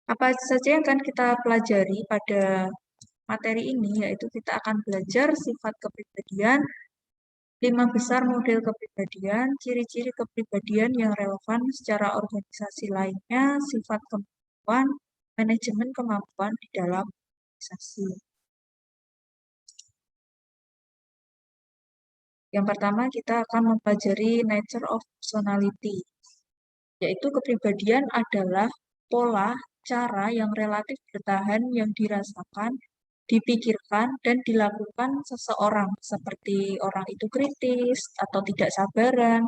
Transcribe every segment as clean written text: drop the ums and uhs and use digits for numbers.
Apa saja yang akan kita pelajari pada materi ini, yaitu kita akan belajar sifat kepribadian, 5 besar model kepribadian, ciri-ciri kepribadian yang relevan secara organisasi lainnya, sifat kemampuan, manajemen kemampuan di dalam organisasi. Yang pertama, kita akan mempelajari nature of personality, yaitu kepribadian adalah pola, cara yang relatif bertahan yang dirasakan, dipikirkan, dan dilakukan seseorang, seperti orang itu kritis atau tidak sabaran,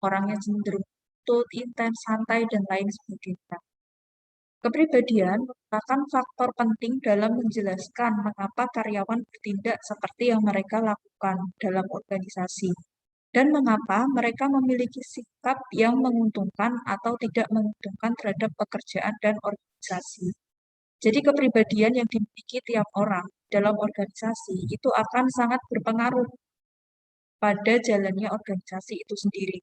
orangnya cenderung tutur, intens, santai, dan lain sebagainya. Kepribadian merupakan faktor penting dalam menjelaskan mengapa karyawan bertindak seperti yang mereka lakukan dalam organisasi dan mengapa mereka memiliki sikap yang menguntungkan atau tidak menguntungkan terhadap pekerjaan dan organisasi. Jadi kepribadian yang dimiliki tiap orang dalam organisasi itu akan sangat berpengaruh pada jalannya organisasi itu sendiri.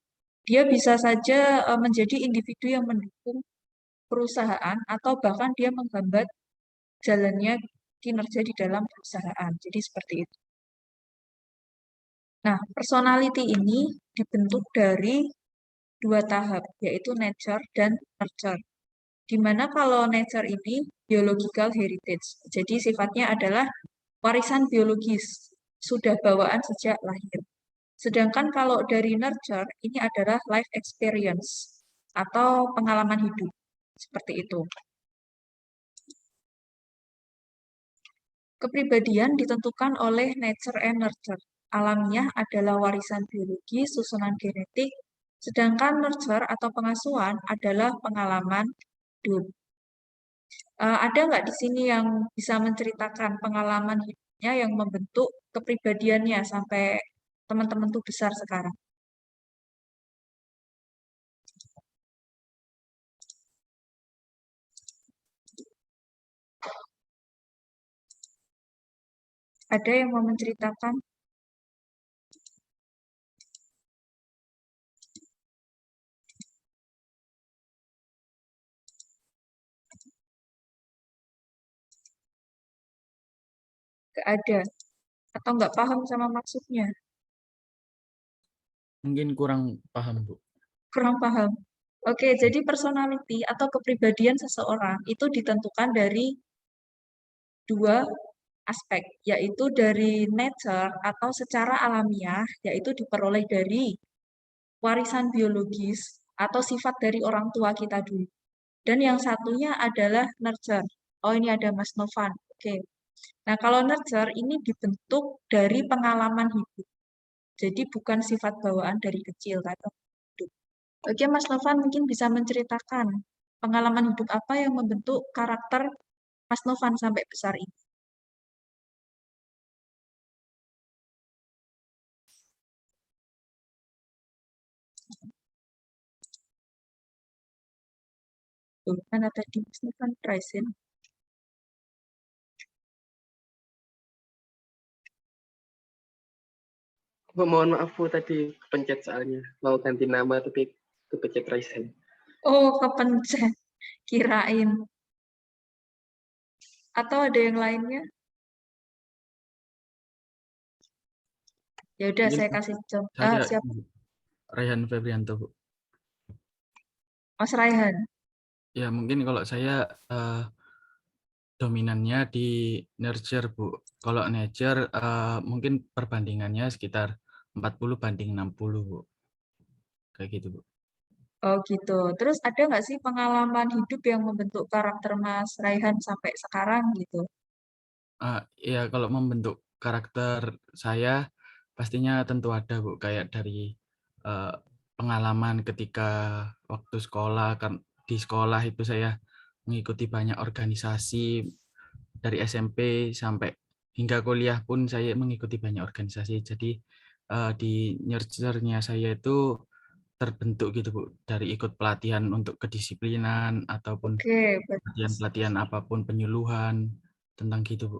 Dia bisa saja menjadi individu yang mendukung perusahaan atau bahkan dia menghambat jalannya kinerja di dalam perusahaan. Jadi seperti itu. Nah, personality ini dibentuk dari 2 tahap, yaitu nature dan nurture. Di mana kalau nature ini biological heritage, jadi sifatnya adalah warisan biologis, sudah bawaan sejak lahir. Sedangkan kalau dari nurture, ini adalah life experience atau pengalaman hidup. Seperti itu. Kepribadian ditentukan oleh nature and nurture. Alamiah adalah warisan biologi, susunan genetik, sedangkan nurture atau pengasuhan adalah pengalaman hidup. Ada nggak di sini yang bisa menceritakan pengalaman hidupnya yang membentuk kepribadiannya sampai teman-teman tuh besar sekarang? Ada yang mau menceritakan? Nggak ada. Atau nggak paham sama maksudnya? Mungkin kurang paham, Bu. Kurang paham. Oke, jadi personality atau kepribadian seseorang itu ditentukan dari 2 aspek, yaitu dari nature atau secara alamiah, yaitu diperoleh dari warisan biologis atau sifat dari orang tua kita dulu. Dan yang satunya adalah nurture. Oh, ini ada Mas Novan. Oke. Nah, kalau nurture ini dibentuk dari pengalaman hidup. Jadi bukan sifat bawaan dari kecil atau hidup. Oke, Mas Novan mungkin bisa menceritakan pengalaman hidup apa yang membentuk karakter Mas Novan sampai besar ini. Tuh, mana tadi Mas Novan present. Mohon maaf Bu, tadi pencet soalnya mau ganti nama tapi kepencet Raisen. Oh, kepencet. Kirain. Atau ada yang lainnya? Ya udah, saya kasih contoh. Saya Siapa? Raihan Febrianto, Bu. Mas Raihan. Ya, mungkin kalau saya dominannya di nurture, Bu. Kalau nature mungkin perbandingannya sekitar 40/60, Bu. Kayak gitu, Bu. Oh gitu. Terus ada nggak sih pengalaman hidup yang membentuk karakter Mas Raihan sampai sekarang gitu? Ya, kalau membentuk karakter saya pastinya tentu ada, Bu. Kayak dari eh, pengalaman ketika waktu sekolah, kan di sekolah itu saya mengikuti banyak organisasi dari SMP sampai hingga kuliah pun saya mengikuti banyak organisasi. Jadi di nurture-nya saya itu terbentuk gitu, Bu, dari ikut pelatihan untuk kedisiplinan ataupun Oke, bagus. pelatihan-pelatihan apapun penyuluhan tentang gitu, Bu.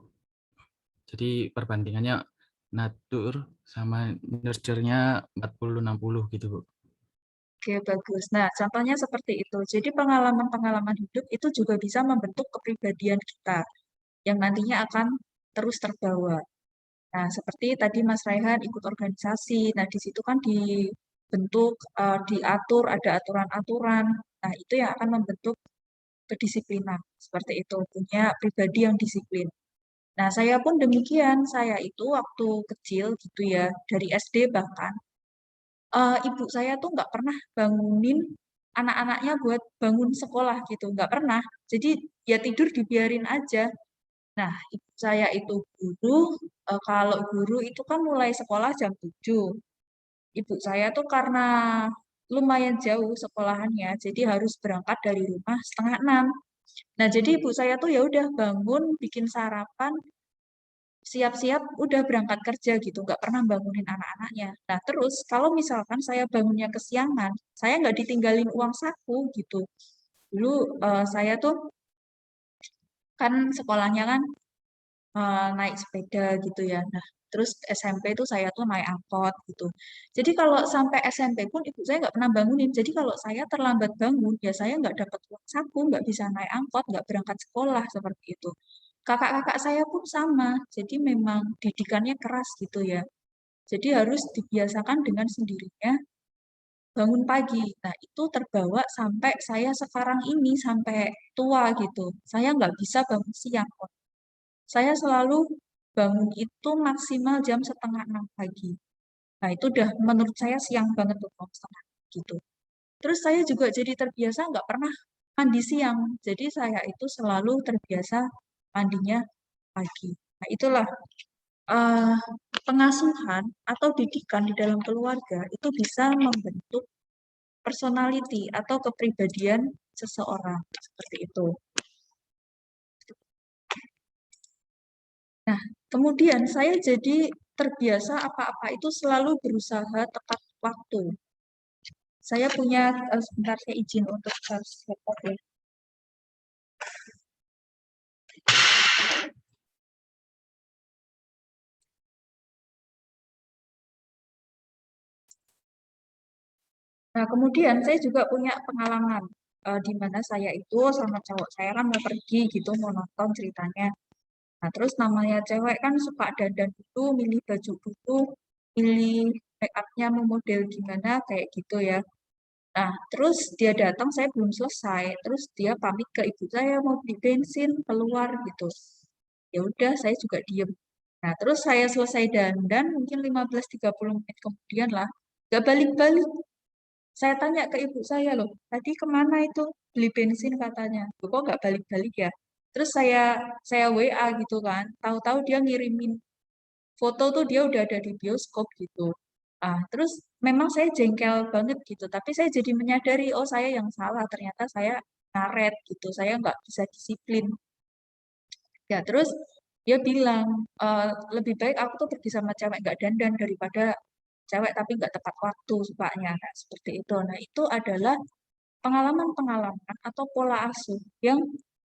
Jadi perbandingannya natur sama nurture-nya 40/60 gitu, Bu. Oke, bagus. Nah, contohnya seperti itu. Jadi pengalaman-pengalaman hidup itu juga bisa membentuk kepribadian kita yang nantinya akan terus terbawa. Nah, seperti tadi Mas Raihan ikut organisasi. Nah, di situ kan dibentuk, diatur, ada aturan-aturan. Nah, itu yang akan membentuk kedisiplinan. Seperti itu, punya pribadi yang disiplin. Nah, saya pun demikian. Saya itu waktu kecil gitu ya, dari SD bahkan, ibu saya tuh nggak pernah bangunin anak-anaknya buat bangun sekolah gitu, nggak pernah. Jadi ya tidur dibiarin aja. Nah, ibu saya itu guru, kalau guru itu kan mulai sekolah jam 7. Ibu saya tuh karena lumayan jauh sekolahannya, jadi harus berangkat dari rumah setengah 6. Nah, jadi ibu saya tuh ya udah bangun, bikin sarapan, siap-siap udah berangkat kerja gitu, nggak pernah bangunin anak-anaknya. Nah, terus kalau misalkan saya bangunnya kesiangan, saya nggak ditinggalin uang saku gitu. Dulu saya tuh kan sekolahnya kan naik sepeda gitu ya. Nah, terus SMP itu saya tuh naik angkot gitu. Jadi kalau sampai SMP pun ibu saya nggak pernah bangunin. Jadi kalau saya terlambat bangun, ya saya nggak dapat uang saku, nggak bisa naik angkot, nggak berangkat sekolah seperti itu. Kakak-kakak saya pun sama. Jadi memang didikannya keras gitu ya. Jadi harus dibiasakan dengan sendirinya bangun pagi. Nah, itu terbawa sampai saya sekarang ini, sampai tua gitu. Saya nggak bisa bangun siang. Saya selalu bangun itu maksimal jam setengah 6 pagi. Nah, itu udah menurut saya siang banget tuh jam setengah gitu. Terus saya juga jadi terbiasa nggak pernah mandi siang. Jadi saya itu selalu terbiasa mandinya pagi. Nah, itulah eh, pengasuhan atau didikan di dalam keluarga itu bisa membentuk personality atau kepribadian seseorang seperti itu. Nah, kemudian saya jadi terbiasa apa-apa itu selalu berusaha tepat waktu. Saya punya, sebentar saya izin untuk laptop ya. Nah, kemudian saya juga punya pengalaman di mana saya itu sama cowok saya kan mau pergi gitu, mau nonton ceritanya. Nah, terus namanya cewek kan suka dandan dulu, milih baju dulu, milih make up-nya mau model gimana, kayak gitu ya. Nah, terus dia datang, saya belum selesai. Terus dia pamit ke ibu saya mau beli bensin keluar gitu. Ya udah, saya juga diem. Nah, terus saya selesai dandan, mungkin 15-30 menit kemudian lah, gak balik-balik. Saya tanya ke ibu saya loh, tadi kemana itu beli bensin katanya. Loh, kok gak balik-balik ya? Terus saya WA gitu kan, tahu-tahu dia ngirimin foto tuh dia udah ada di bioskop gitu. Ah, terus memang saya jengkel banget gitu, tapi saya jadi menyadari, oh saya yang salah, ternyata saya ngaret gitu, saya nggak bisa disiplin. Ya, terus dia bilang, lebih baik aku tuh pergi sama cewek nggak dandan daripada cewek tapi nggak tepat waktu sukanya, nah, seperti itu. Nah, itu adalah pengalaman-pengalaman atau pola asuh yang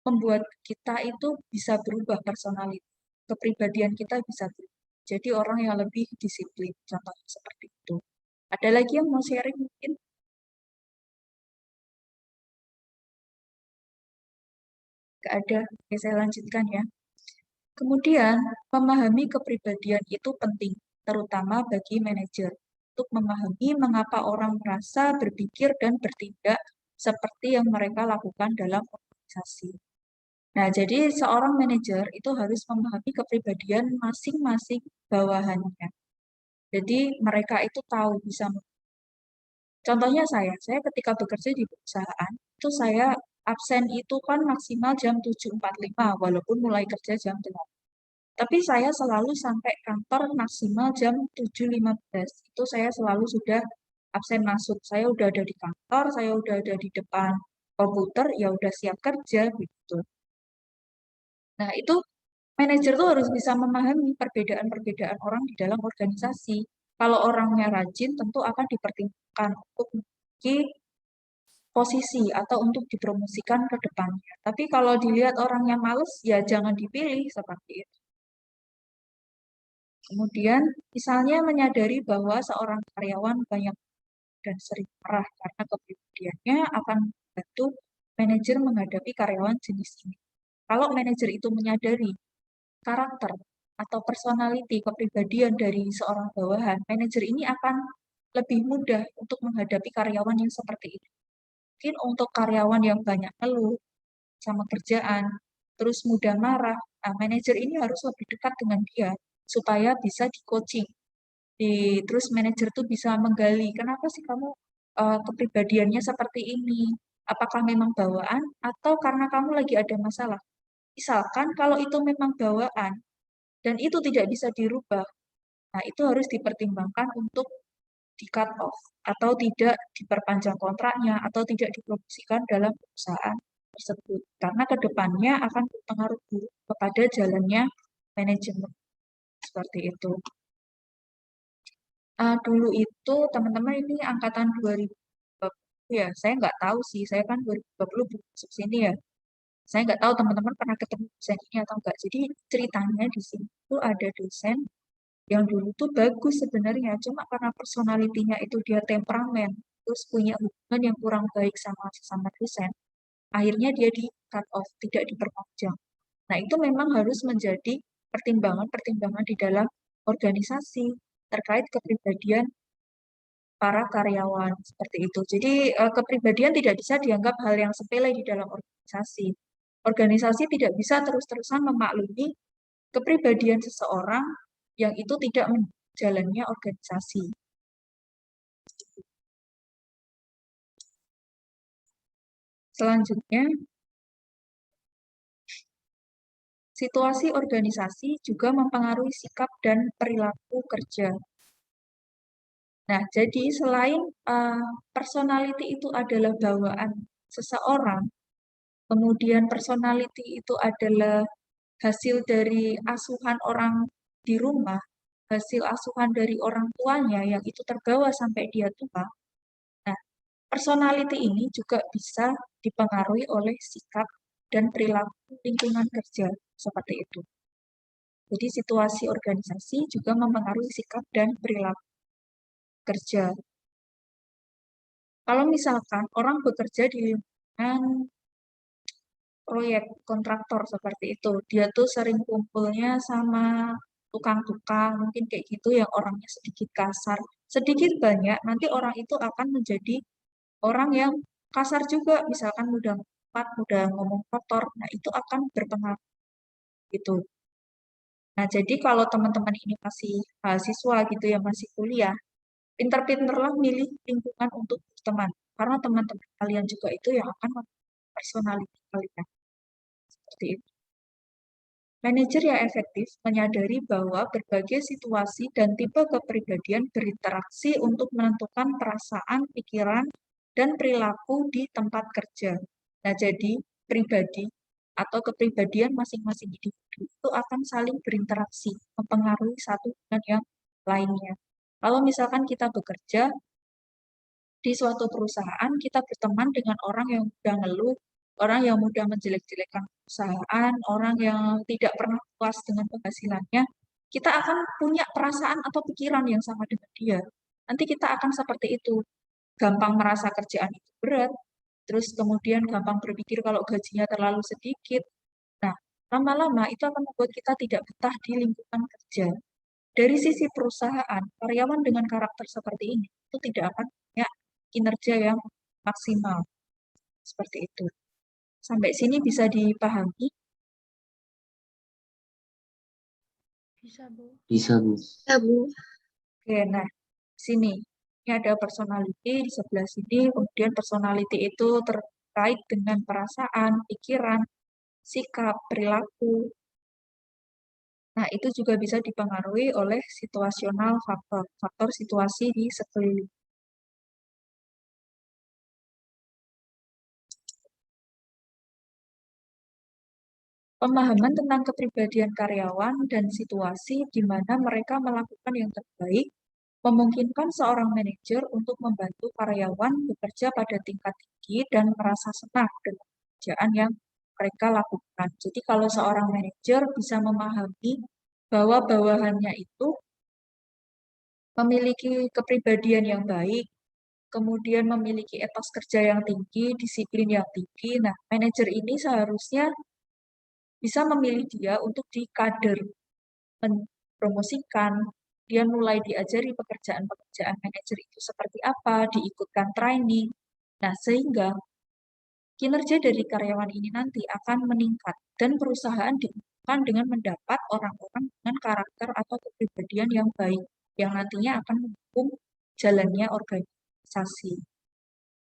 membuat kita itu bisa berubah personality, kepribadian kita bisa berubah. Jadi orang yang lebih disiplin, contohnya seperti itu. Ada lagi yang mau sharing mungkin? Nggak ada. Oke, saya lanjutkan ya. Kemudian, memahami kepribadian itu penting, terutama bagi manajer, untuk memahami mengapa orang merasa, berpikir, dan bertindak seperti yang mereka lakukan dalam organisasi. Nah, jadi seorang manajer itu harus memahami kepribadian masing-masing bawahannya. Jadi mereka itu tahu bisa. Contohnya saya ketika bekerja di perusahaan, itu saya absen itu kan maksimal jam 7.45, walaupun mulai kerja jam 8. Tapi saya selalu sampai kantor maksimal jam 7.15. Itu saya selalu sudah absen masuk. Saya udah ada di kantor, saya udah ada di depan komputer, ya udah siap kerja gitu. Nah, itu manajer tuh harus bisa memahami perbedaan-perbedaan orang di dalam organisasi. Kalau orangnya rajin, tentu akan dipertimbangkan untuk memiliki posisi atau untuk dipromosikan ke depannya. Tapi kalau dilihat orangnya males, ya jangan dipilih seperti itu. Kemudian, misalnya menyadari bahwa seorang karyawan banyak dan sering marah karena kepribadiannya akan membantu manajer menghadapi karyawan jenis ini. Kalau manajer itu menyadari karakter atau personality kepribadian dari seorang bawahan, manajer ini akan lebih mudah untuk menghadapi karyawan yang seperti itu. Mungkin untuk karyawan yang banyak ngeluh sama kerjaan, terus mudah marah, nah, manajer ini harus lebih dekat dengan dia supaya bisa di-coaching. Terus manajer tuh bisa menggali, kenapa sih kamu kepribadiannya seperti ini? Apakah memang bawaan atau karena kamu lagi ada masalah? Misalkan kalau itu memang bawaan dan itu tidak bisa dirubah, nah itu harus dipertimbangkan untuk di-cut off atau tidak diperpanjang kontraknya atau tidak dipromosikan dalam perusahaan tersebut. Karena kedepannya akan berpengaruh buruk kepada jalannya manajemen. Seperti itu. Dulu itu teman-teman ini angkatan 2020 ya, saya nggak tahu sih, saya kan 2020 belum masuk sini ya. Saya nggak tahu teman-teman pernah ketemu dosen ini atau enggak. Jadi ceritanya di sini tuh ada dosen yang dulu tuh bagus sebenarnya, cuma karena personalitinya itu dia temperamen, terus punya hubungan yang kurang baik sama sesama dosen, akhirnya dia di cut off, tidak diperpanjang. Nah, itu memang harus menjadi pertimbangan-pertimbangan di dalam organisasi terkait kepribadian para karyawan seperti itu. Jadi kepribadian tidak bisa dianggap hal yang sepele di dalam organisasi. Organisasi tidak bisa terus-terusan memaklumi kepribadian seseorang yang itu tidak menjalannya organisasi. Selanjutnya, situasi organisasi juga mempengaruhi sikap dan perilaku kerja. Nah, jadi selain personality itu adalah bawaan seseorang, kemudian personality itu adalah hasil dari asuhan orang di rumah, hasil asuhan dari orang tuanya yang itu terbawa sampai dia tua. Nah, personality ini juga bisa dipengaruhi oleh sikap dan perilaku lingkungan kerja seperti itu. Jadi situasi organisasi juga mempengaruhi sikap dan perilaku kerja. Kalau misalkan orang bekerja di lingkungan proyek kontraktor seperti itu, dia tuh sering kumpulnya sama tukang-tukang, mungkin kayak gitu yang orangnya sedikit kasar. Sedikit banyak, nanti orang itu akan menjadi orang yang kasar juga, misalkan mudah ngompat, mudah ngomong kotor, nah itu akan berpengaruh gitu. Nah, jadi kalau teman-teman ini masih mahasiswa gitu ya, masih kuliah, pinter-pinterlah milih lingkungan untuk berteman. Karena teman-teman kalian juga itu yang akan mempengaruhi personality kalian. Seperti itu. Manajer yang efektif menyadari bahwa berbagai situasi dan tipe kepribadian berinteraksi untuk menentukan perasaan, pikiran, dan perilaku di tempat kerja. Nah, jadi pribadi atau kepribadian masing-masing individu itu akan saling berinteraksi, mempengaruhi satu dengan yang lainnya. Kalau misalkan kita bekerja di suatu perusahaan, kita berteman dengan orang yang mudah ngeluh, orang yang mudah menjelek-jelekan perusahaan, orang yang tidak pernah puas dengan penghasilannya, kita akan punya perasaan atau pikiran yang sama dengan dia. Nanti kita akan seperti itu, gampang merasa kerjaan itu berat, terus kemudian gampang berpikir kalau gajinya terlalu sedikit. Nah, lama-lama itu akan membuat kita tidak betah di lingkungan kerja. Dari sisi perusahaan, karyawan dengan karakter seperti ini itu tidak akan punya kinerja yang maksimal. Seperti itu. Sampai sini bisa dipahami? Bisa, Bu. Bisa, Bu. Bisa, Bu. Oke, nah, sini. Ini ada personality di sebelah sini, kemudian personality itu terkait dengan perasaan, pikiran, sikap, perilaku. Nah, itu juga bisa dipengaruhi oleh situasional faktor, faktor situasi di sekeliling. Pemahaman tentang kepribadian karyawan dan situasi di mana mereka melakukan yang terbaik memungkinkan seorang manajer untuk membantu karyawan bekerja pada tingkat tinggi dan merasa senang dengan pekerjaan yang mereka lakukan. Jadi kalau seorang manajer bisa memahami bahwa bawahannya itu memiliki kepribadian yang baik, kemudian memiliki etos kerja yang tinggi, disiplin yang tinggi. Nah, manajer ini seharusnya bisa memilih dia untuk dikader, mempromosikan, dia mulai diajari pekerjaan-pekerjaan manajer itu seperti apa, diikutkan training. Nah, sehingga kinerja dari karyawan ini nanti akan meningkat dan perusahaan diuntungkan dengan mendapat orang-orang dengan karakter atau kepribadian yang baik yang nantinya akan mendukung jalannya organisasi.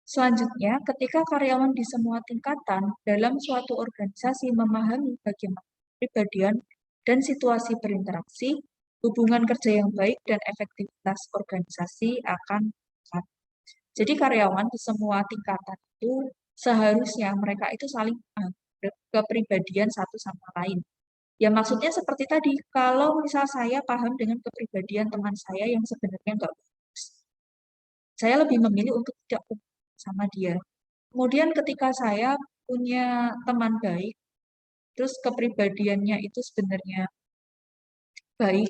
Selanjutnya, ketika karyawan di semua tingkatan dalam suatu organisasi memahami bagaimana kepribadian dan situasi berinteraksi, hubungan kerja yang baik dan efektivitas organisasi akan meningkat. Jadi karyawan di semua tingkatan itu seharusnya mereka itu saling paham kepribadian satu sama lain. Ya maksudnya seperti tadi, kalau misal saya paham dengan kepribadian teman saya yang sebenarnya nggak bagus, saya lebih memilih untuk tidak sama dia. Kemudian ketika saya punya teman baik, terus kepribadiannya itu sebenarnya baik,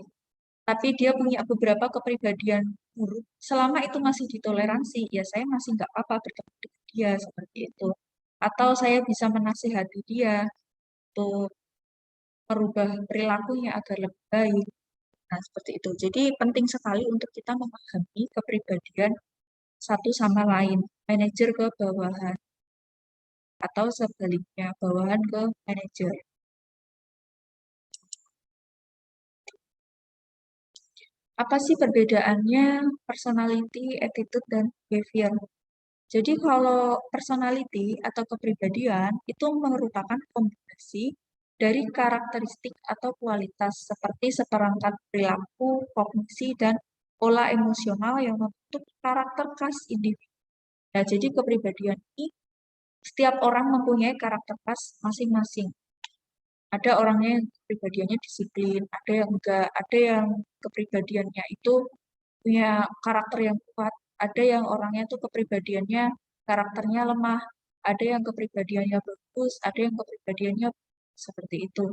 tapi dia punya beberapa kepribadian buruk, selama itu masih ditoleransi, ya saya masih nggak apa-apa berteman dengan dia seperti itu. Atau saya bisa menasihati dia untuk merubah perilakunya agar lebih baik. Nah, seperti itu. Jadi penting sekali untuk kita memahami kepribadian satu sama lain, manajer ke bawahan, atau sebaliknya, bawahan ke manajer. Apa sih perbedaannya personality, attitude, dan behavior? Jadi kalau personality atau kepribadian itu merupakan kombinasi dari karakteristik atau kualitas seperti seperangkat perilaku, kognisi, dan pola emosional yang membentuk karakter khas individu. Nah, jadi kepribadian ini setiap orang mempunyai karakter khas masing-masing. Ada orangnya yang kepribadiannya disiplin, ada yang enggak, ada yang kepribadiannya itu punya karakter yang kuat, ada yang orangnya itu kepribadiannya karakternya lemah, ada yang kepribadiannya bagus, ada yang kepribadiannya seperti itu.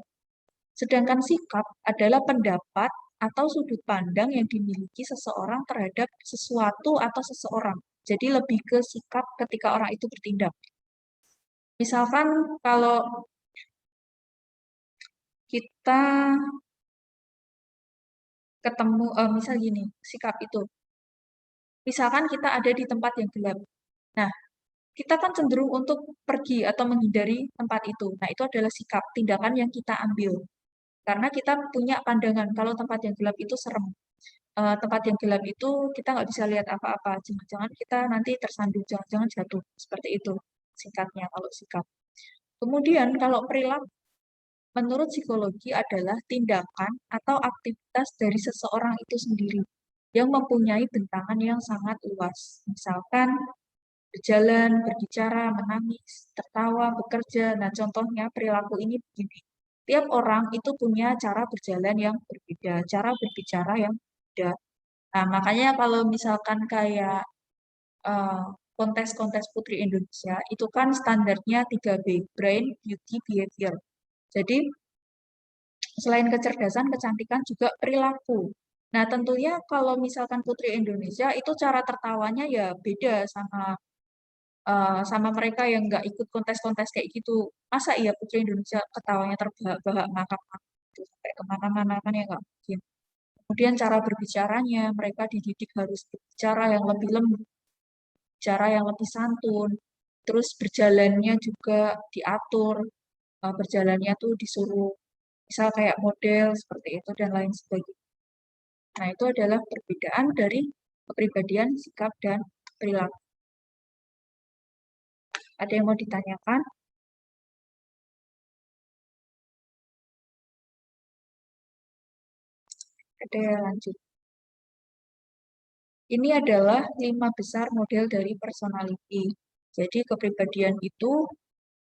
Sedangkan sikap adalah pendapat atau sudut pandang yang dimiliki seseorang terhadap sesuatu atau seseorang. Jadi lebih ke sikap ketika orang itu bertindak. Misalkan kalau kita ketemu, misal gini, sikap itu. Misalkan kita ada di tempat yang gelap. Nah, kita kan cenderung untuk pergi atau menghindari tempat itu. Nah, itu adalah sikap, tindakan yang kita ambil. Karena kita punya pandangan kalau tempat yang gelap itu serem. Tempat yang gelap itu kita nggak bisa lihat apa-apa. Jangan-jangan kita nanti tersandung, jangan-jangan jatuh. Seperti itu singkatnya kalau sikap. Kemudian kalau perilaku, menurut psikologi adalah tindakan atau aktivitas dari seseorang itu sendiri yang mempunyai bentangan yang sangat luas. Misalkan berjalan, berbicara, menangis, tertawa, bekerja. Nah, contohnya perilaku ini begini. Tiap orang itu punya cara berjalan yang berbeda, cara berbicara yang berbeda. Nah, makanya kalau misalkan kayak eh, kontes-kontes Putri Indonesia, itu kan standarnya 3B, Brain, Beauty, Behavior. Jadi, selain kecerdasan, kecantikan juga perilaku. Nah, tentunya kalau misalkan Putri Indonesia, itu cara tertawanya ya beda sama mereka yang nggak ikut kontes-kontes kayak gitu. Masa iya Putri Indonesia ketawanya terbahak-bahak ngakak-ngakak gitu, sampai kemana-mana kan ya nggak mungkin. Kemudian cara berbicaranya, mereka dididik harus berbicara yang lebih lembut, cara yang lebih santun, terus berjalannya juga diatur, berjalannya tuh disuruh, misal kayak model seperti itu dan lain sebagainya. Nah, itu adalah perbedaan dari kepribadian, sikap, dan perilaku. Ada yang mau ditanyakan? Ada yang lanjut. Ini adalah 5 besar model dari personality. Jadi kepribadian itu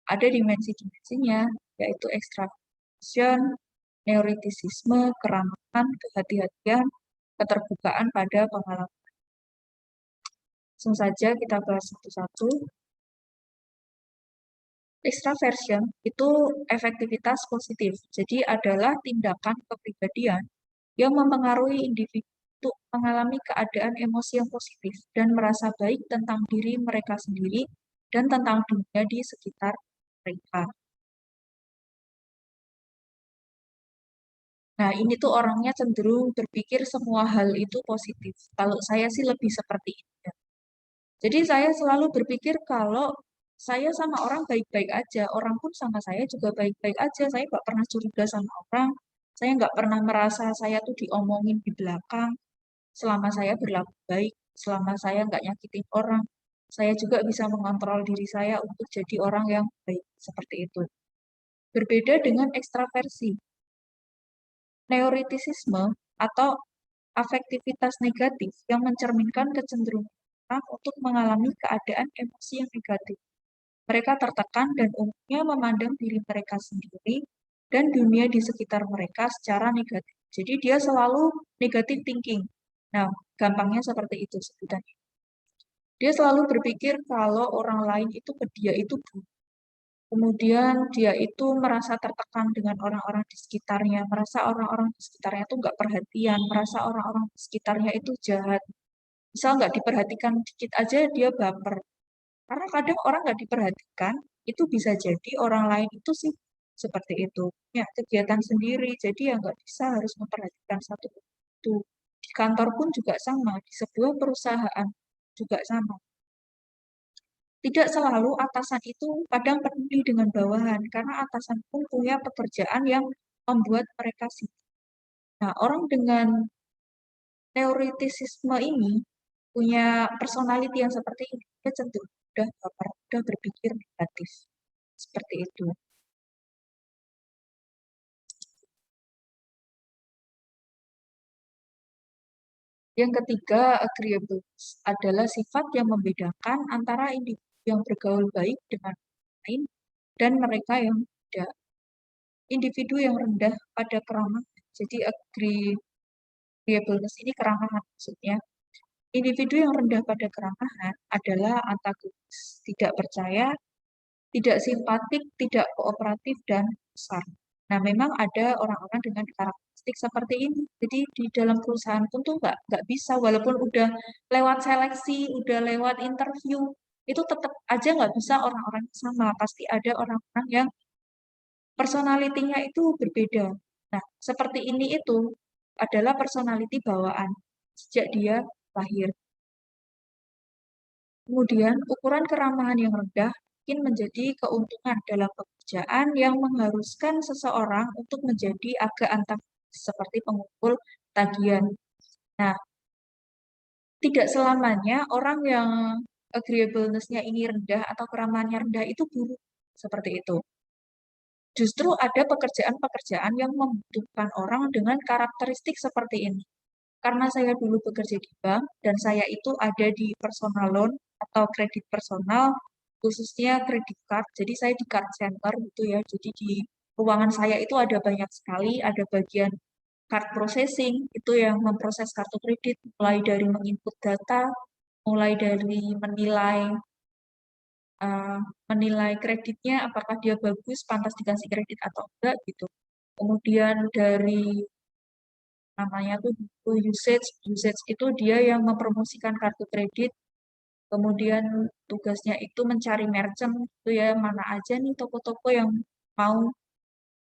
ada dimensi-dimensinya, yaitu extraversion, neuroticisme, keramahan, kehati-hatian, keterbukaan pada pengalaman. Langsung saja kita bahas satu-satu. Extraversion itu efektivitas positif, jadi adalah tindakan kepribadian yang mempengaruhi individu untuk mengalami keadaan emosi yang positif dan merasa baik tentang diri mereka sendiri dan tentang dunia di sekitar mereka. Nah, ini tuh orangnya cenderung berpikir semua hal itu positif. Kalau saya sih lebih seperti itu. Ya. Jadi saya selalu berpikir kalau saya sama orang baik-baik aja, orang pun sama saya juga baik-baik aja. Saya nggak pernah curiga sama orang, saya nggak pernah merasa saya tuh diomongin di belakang. Selama saya berlaku baik, selama saya nggak nyakitin orang, saya juga bisa mengontrol diri saya untuk jadi orang yang baik seperti itu. Berbeda dengan ekstraversi. Neuroticisme atau afektivitas negatif yang mencerminkan kecenderungan orang untuk mengalami keadaan emosi yang negatif. Mereka tertekan dan umumnya memandang diri mereka sendiri dan dunia di sekitar mereka secara negatif. Jadi dia selalu negative thinking. Nah, gampangnya seperti itu sebutannya. Dia selalu berpikir kalau orang lain itu ke dia itu buruk. Kemudian dia itu merasa tertekan dengan orang-orang di sekitarnya, merasa orang-orang di sekitarnya itu nggak perhatian, merasa orang-orang di sekitarnya itu jahat. Misal nggak diperhatikan dikit aja dia baper. Karena kadang orang nggak diperhatikan, itu bisa jadi orang lain itu sih seperti itu. Ya, kegiatan sendiri, jadi ya nggak bisa harus memperhatikan satu itu. Di kantor pun juga sama, di sebuah perusahaan juga sama. Tidak selalu atasan itu kadang peduli dengan bawahan, karena atasan pun punya pekerjaan yang membuat mereka sibuk. Nah, orang dengan neuroticisme ini punya personality yang seperti ini, dia cenderung mudah berpikir negatif. Seperti itu. Yang ketiga, agreeableness adalah sifat yang membedakan antara individu yang bergaul baik dengan orang lain dan mereka yang tidak. Individu yang rendah pada keramahan. Jadi agreeableness ini keramahan maksudnya. Individu yang rendah pada keramahan adalah antagonis, tidak percaya, tidak simpatik, tidak kooperatif, dan besar. Nah, memang ada orang-orang dengan karakteristik seperti ini. Jadi di dalam perusahaan pun tuh nggak bisa, walaupun udah lewat seleksi, udah lewat interview, itu tetap aja nggak bisa orang-orang sama. Pasti ada orang-orang yang personalitinya itu berbeda. Nah, seperti ini itu adalah personality bawaan sejak dia lahir. Kemudian, ukuran keramahan yang rendah mungkin menjadi keuntungan dalam pekerjaan yang mengharuskan seseorang untuk menjadi agak antagonis seperti pengumpul tagihan. Nah, tidak selamanya orang yang agreeableness-nya ini rendah atau keramahannya rendah itu buruk seperti itu. Justru ada pekerjaan-pekerjaan yang membutuhkan orang dengan karakteristik seperti ini. Karena saya dulu bekerja di bank dan saya itu ada di personal loan atau kredit personal, khususnya kredit card. Jadi saya di card center gitu ya. Jadi di ruangan saya itu ada banyak sekali, ada bagian card processing, itu yang memproses kartu kredit, mulai dari menginput data, mulai dari menilai kreditnya, apakah dia bagus, pantas dikasih kredit atau enggak gitu. Kemudian dari namanya tuh usage itu dia yang mempromosikan kartu kredit. Kemudian tugasnya itu mencari merchant itu ya, mana aja nih toko-toko yang mau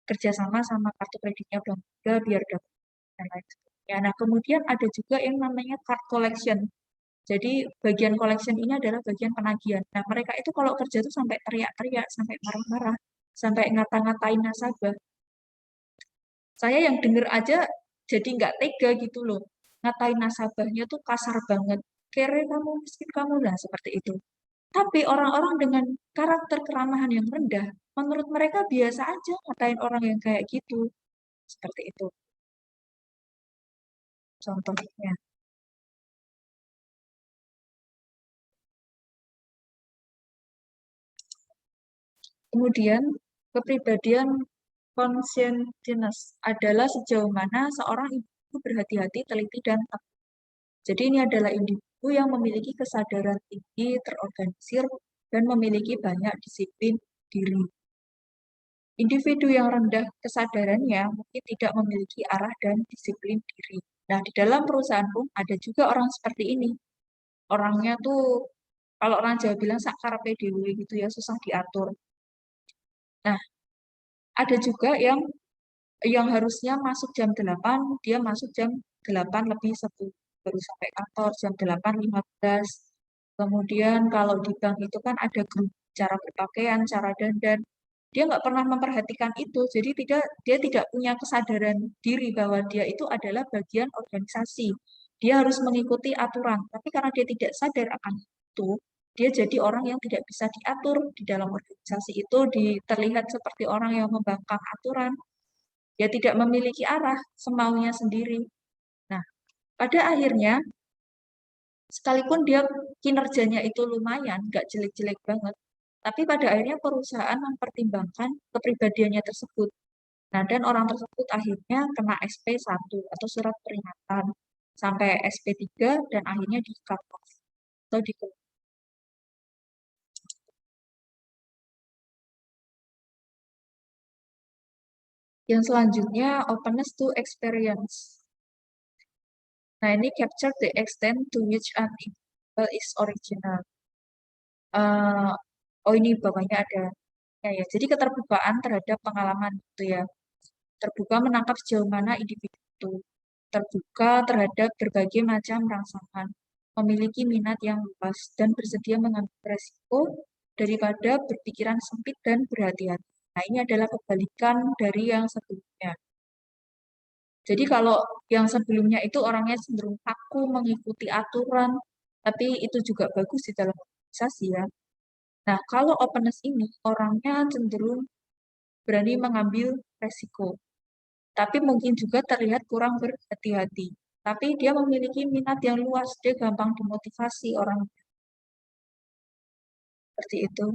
kerjasama sama kartu kreditnya Bank Mega biar dapat dan lain sebagainya. Nah, kemudian ada juga yang namanya card collection. Jadi bagian collection ini adalah bagian penagihan. Nah, mereka itu kalau kerja tuh sampai teriak-teriak, sampai marah-marah, sampai ngata-ngatain nasabah. Saya yang denger aja jadi nggak tega gitu loh. Ngatain nasabahnya tuh kasar banget. Kere kamu, miskin kamu, lah seperti itu. Tapi orang-orang dengan karakter keramahan yang rendah, menurut mereka biasa aja ngatain orang yang kayak gitu. Seperti itu contohnya. Kemudian, kepribadian conscientious adalah sejauh mana seorang individu berhati-hati, teliti, dan tekun. Jadi ini adalah individu yang memiliki kesadaran tinggi, terorganisir, dan memiliki banyak disiplin diri. Individu yang rendah kesadarannya mungkin tidak memiliki arah dan disiplin diri. Nah, di dalam perusahaan pun ada juga orang seperti ini. Orangnya tuh, kalau orang Jawa bilang sakarape dewe gitu ya, susah diatur. Nah, ada juga yang harusnya masuk jam 8, dia masuk jam 8 lebih 10. Baru sampai kantor jam 8.15. Kemudian kalau di bank itu kan ada grup cara berpakaian, cara dandan. Dia nggak pernah memperhatikan itu, jadi dia tidak punya kesadaran diri bahwa dia itu adalah bagian organisasi. Dia harus mengikuti aturan, tapi karena dia tidak sadar akan itu, dia jadi orang yang tidak bisa diatur di dalam organisasi itu, terlihat seperti orang yang membangkang aturan. Dia tidak memiliki arah, semaunya sendiri. Nah, pada akhirnya, sekalipun dia kinerjanya itu lumayan, nggak jelek-jelek banget, tapi pada akhirnya perusahaan mempertimbangkan kepribadiannya tersebut. Nah, dan orang tersebut akhirnya kena SP1 atau surat peringatan, sampai SP3 dan akhirnya di cut off atau di. Yang selanjutnya, openness to experience. Nah, ini capture the extent to which an individual is original. Oh, ini bawahnya ada. Ya. Jadi keterbukaan terhadap pengalaman itu ya. Terbuka menangkap sejauh mana individu itu. Terbuka terhadap berbagai macam rangsangan. Memiliki minat yang luas dan bersedia mengambil resiko daripada berpikiran sempit dan berhati-hati. Nah, ini adalah kebalikan dari yang sebelumnya. Jadi kalau yang sebelumnya itu orangnya cenderung kaku mengikuti aturan, tapi itu juga bagus di dalam organisasi ya. Nah, kalau openness ini orangnya cenderung berani mengambil resiko, tapi mungkin juga terlihat kurang berhati-hati. Tapi dia memiliki minat yang luas, dia gampang dimotivasi orang seperti itu.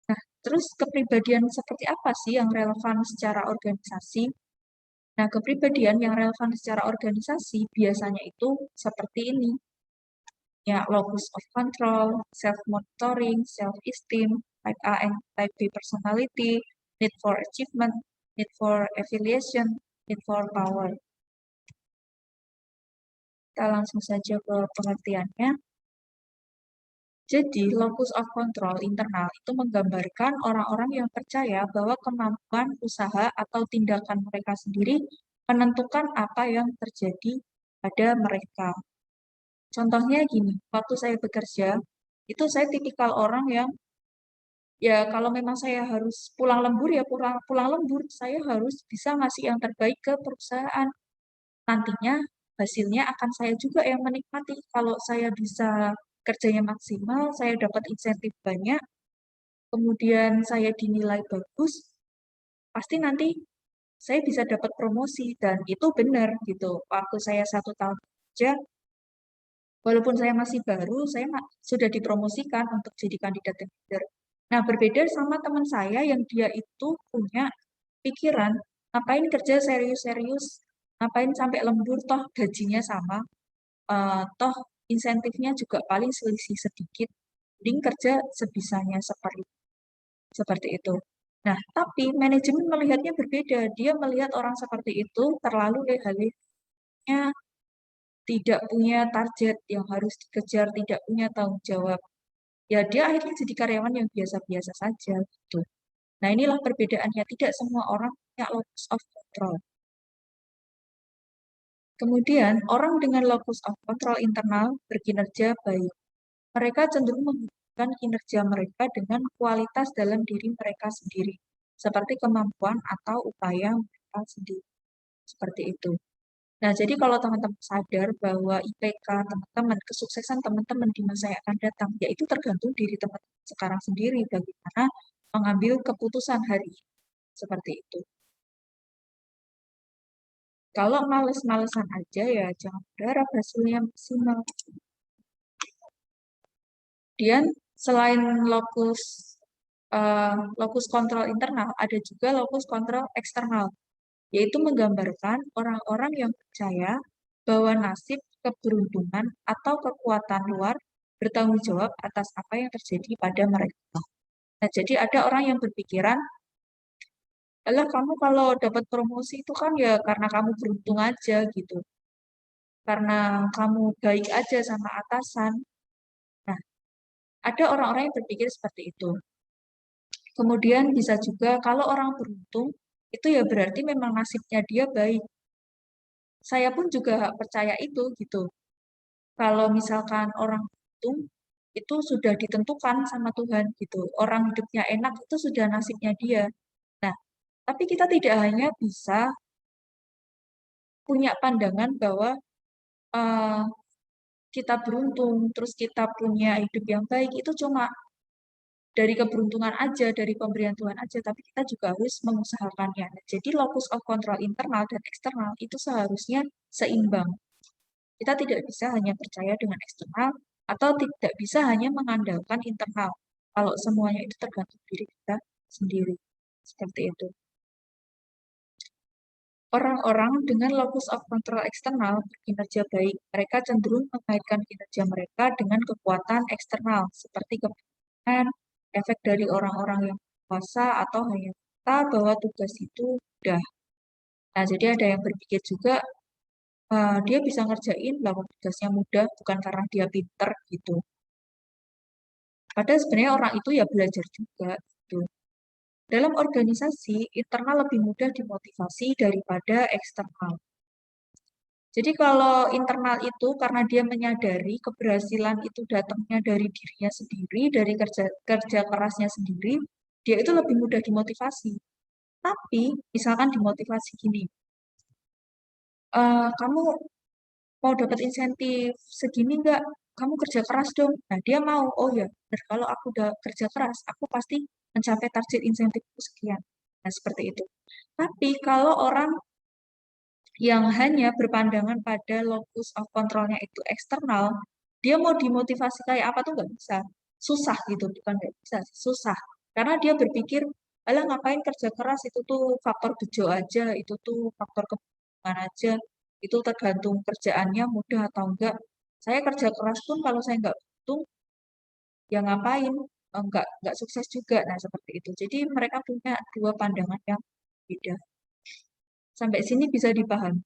Nah, terus kepribadian seperti apa sih yang relevan secara organisasi? Nah, kepribadian yang relevan secara organisasi biasanya itu seperti ini. Ya, locus of control, self-monitoring, self-esteem, type A and type B personality, need for achievement, need for affiliation, need for power. Kita langsung saja ke pengertiannya. Jadi, locus of control internal itu menggambarkan orang-orang yang percaya bahwa kemampuan usaha atau tindakan mereka sendiri menentukan apa yang terjadi pada mereka. Contohnya gini, waktu saya bekerja, itu saya tipikal orang yang, ya kalau memang saya harus pulang lembur, ya pulang lembur. Saya harus bisa ngasih yang terbaik ke perusahaan. Nantinya hasilnya akan saya juga yang menikmati. Kalau saya bisa kerjanya maksimal, saya dapat insentif banyak, kemudian saya dinilai bagus, pasti nanti saya bisa dapat promosi. Dan itu benar gitu. Waktu saya 1 tahun kerja, walaupun saya masih baru, saya sudah dipromosikan untuk jadi kandidat leader. Nah, berbeda sama teman saya yang dia itu punya pikiran, ngapain kerja serius-serius, ngapain sampai lembur, toh gajinya sama, toh insentifnya juga paling selisih sedikit, mending kerja sebisanya seperti itu. Nah, tapi manajemen melihatnya berbeda. Dia melihat orang seperti itu terlalu leha-lehanya, tidak punya target yang harus dikejar, tidak punya tanggung jawab. Ya, dia akhirnya jadi karyawan yang biasa-biasa saja. Gitu. Nah, inilah perbedaannya. Tidak semua orang punya locus of control. Kemudian, orang dengan locus of control internal berkinerja baik. Mereka cenderung menghubungkan kinerja mereka dengan kualitas dalam diri mereka sendiri, seperti kemampuan atau upaya mereka sendiri. Seperti itu. Nah, jadi kalau teman-teman sadar bahwa IPK teman-teman, kesuksesan teman-teman di masa yang akan datang, yaitu tergantung diri teman-teman sekarang sendiri, bagaimana mengambil keputusan hari ini. Seperti itu. Kalau males-malesan aja ya jangan berharap hasilnya maksimal. Kemudian selain locus kontrol internal, ada juga locus kontrol eksternal, yaitu menggambarkan orang-orang yang percaya bahwa nasib, keberuntungan, atau kekuatan luar bertanggung jawab atas apa yang terjadi pada mereka. Nah, jadi ada orang yang berpikiran, Alah kamu kalau dapat promosi itu kan ya karena kamu beruntung aja gitu. Karena kamu baik aja sama atasan. Nah, ada orang-orang yang berpikir seperti itu. Kemudian bisa juga kalau orang beruntung, itu ya berarti memang nasibnya dia baik. Saya pun juga percaya itu gitu. Kalau misalkan orang beruntung, itu sudah ditentukan sama Tuhan gitu. Orang hidupnya enak itu sudah nasibnya dia. Nah, tapi kita tidak hanya bisa punya pandangan bahwa eh, kita beruntung, terus kita punya hidup yang baik, itu cuma dari keberuntungan aja, dari pemberian Tuhan aja, tapi kita juga harus mengusahakannya. Nah, jadi locus of control internal dan eksternal itu seharusnya seimbang. Kita tidak bisa hanya percaya dengan eksternal atau tidak bisa hanya mengandalkan internal. Kalau semuanya itu tergantung diri kita sendiri. Seperti itu. Orang-orang dengan locus of control eksternal berkinerja baik. Mereka cenderung mengaitkan kinerja mereka dengan kekuatan eksternal, seperti kepentingan, efek dari orang-orang yang berkuasa, atau hanya kata bahwa tugas itu mudah. Nah, jadi ada yang berpikir juga, dia bisa ngerjain bahwa tugasnya mudah, bukan karena dia pinter, gitu. Padahal sebenarnya orang itu ya belajar juga, gitu. Dalam organisasi, internal lebih mudah dimotivasi daripada eksternal. Jadi kalau internal itu karena dia menyadari keberhasilan itu datangnya dari dirinya sendiri, dari kerja kerja kerasnya sendiri, dia itu lebih mudah dimotivasi. Tapi misalkan dimotivasi gini, kamu mau dapat insentif segini nggak? Kamu kerja keras dong. Nah dia mau, oh ya, benar, kalau aku udah kerja keras, aku pasti mencapai target insentifku sekian. Nah seperti itu. Tapi kalau orang yang hanya berpandangan pada locus of control-nya itu eksternal, dia mau dimotivasi kayak apa tuh nggak bisa. Susah gitu, bukan nggak bisa, susah. Karena dia berpikir, alah ngapain kerja keras, itu tuh faktor bejo aja, itu tuh faktor kebutuhan aja, itu tergantung kerjaannya mudah atau enggak. Saya kerja keras pun kalau saya nggak untung, ya ngapain, nggak sukses juga. Nah, seperti itu. Jadi mereka punya dua pandangan yang beda. Sampai sini bisa dipahami.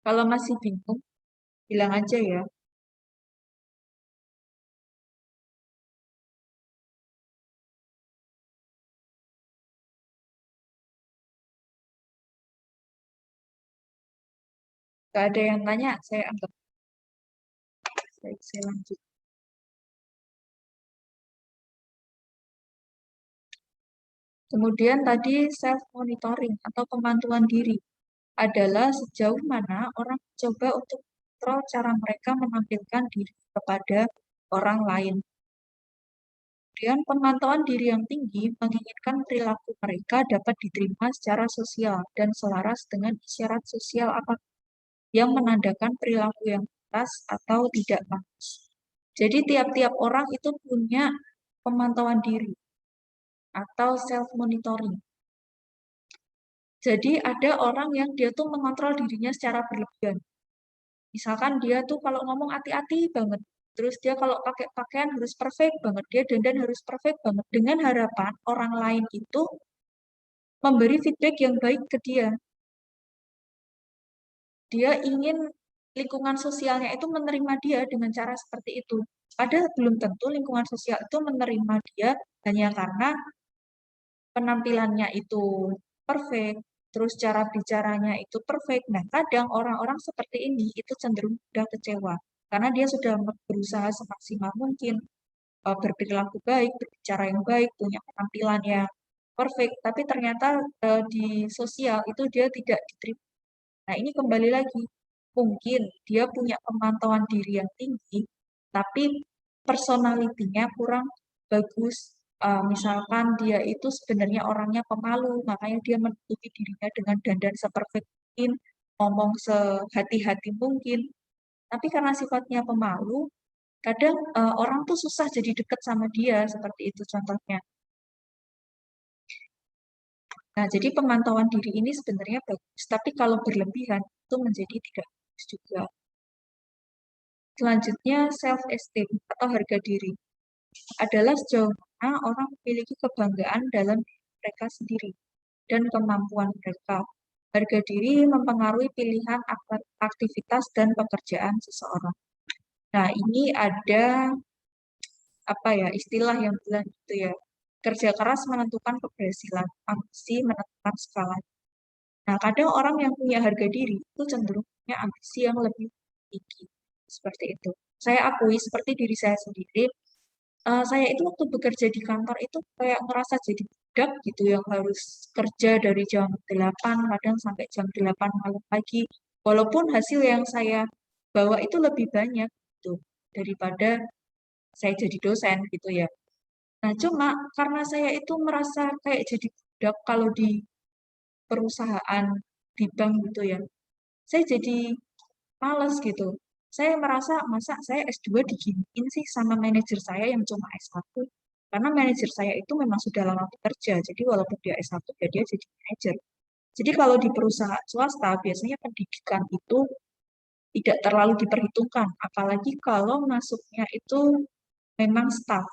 Kalau masih bingung, bilang aja ya. Gak ada yang tanya, saya anggap baik, saya lanjut. Kemudian tadi self-monitoring atau pemantauan diri adalah sejauh mana orang coba untuk kontrol cara mereka menampilkan diri kepada orang lain. Kemudian pemantauan diri yang tinggi menginginkan perilaku mereka dapat diterima secara sosial dan selaras dengan isyarat sosial apa yang menandakan perilaku yang pantas atau tidak pantas. Jadi tiap-tiap orang itu punya pemantauan diri atau self-monitoring. Jadi ada orang yang dia tuh mengontrol dirinya secara berlebihan. Misalkan dia tuh kalau ngomong hati-hati banget. Terus dia kalau pakai pakaian harus perfect banget. Dia dandan harus perfect banget. Dengan harapan orang lain itu memberi feedback yang baik ke dia. Dia ingin lingkungan sosialnya itu menerima dia dengan cara seperti itu. Padahal belum tentu lingkungan sosial itu menerima dia hanya karena penampilannya itu perfect, terus cara bicaranya itu perfect. Nah, kadang orang-orang seperti ini itu cenderung mudah kecewa karena dia sudah berusaha semaksimal mungkin berperilaku baik, berbicara yang baik, punya penampilan yang perfect, tapi ternyata di sosial itu dia tidak diterima. Nah, ini kembali lagi, mungkin dia punya pemantauan diri yang tinggi, tapi personalitinya kurang bagus. Misalkan dia itu sebenarnya orangnya pemalu, makanya dia menutupi dirinya dengan dandan seperfect mungkin, ngomong sehati-hati mungkin. Tapi karena sifatnya pemalu, kadang orang tuh susah jadi dekat sama dia, seperti itu contohnya. Nah, jadi pemantauan diri ini sebenarnya bagus, tapi kalau berlebihan itu menjadi tidak bagus juga. Selanjutnya, self-esteem atau harga diri adalah sejauh mana orang memiliki kebanggaan dalam diri mereka sendiri dan kemampuan mereka. Harga diri mempengaruhi pilihan aktivitas dan pekerjaan seseorang. Nah, ini ada istilah yang bilang gitu ya. Kerja keras menentukan keberhasilan, ambisi menentukan skala. Nah, kadang orang yang punya harga diri itu cenderung punya ambisi yang lebih tinggi. Seperti itu. Saya akui seperti diri saya sendiri, saya itu waktu bekerja di kantor itu kayak ngerasa jadi budak gitu yang harus kerja dari jam 8 kadang sampai jam 8 malam pagi. Walaupun hasil yang saya bawa itu lebih banyak gitu daripada saya jadi dosen gitu ya. Nah, cuma karena saya itu merasa kayak jadi budak kalau di perusahaan di bank gitu ya. Saya jadi males gitu. Saya merasa masa saya S2 diginiin sih sama manajer saya yang cuma S1. Karena manajer saya itu memang sudah lama bekerja. Jadi walaupun dia S1 ya dia jadi manajer. Jadi kalau di perusahaan swasta biasanya pendidikan itu tidak terlalu diperhitungkan. Apalagi kalau masuknya itu memang staff.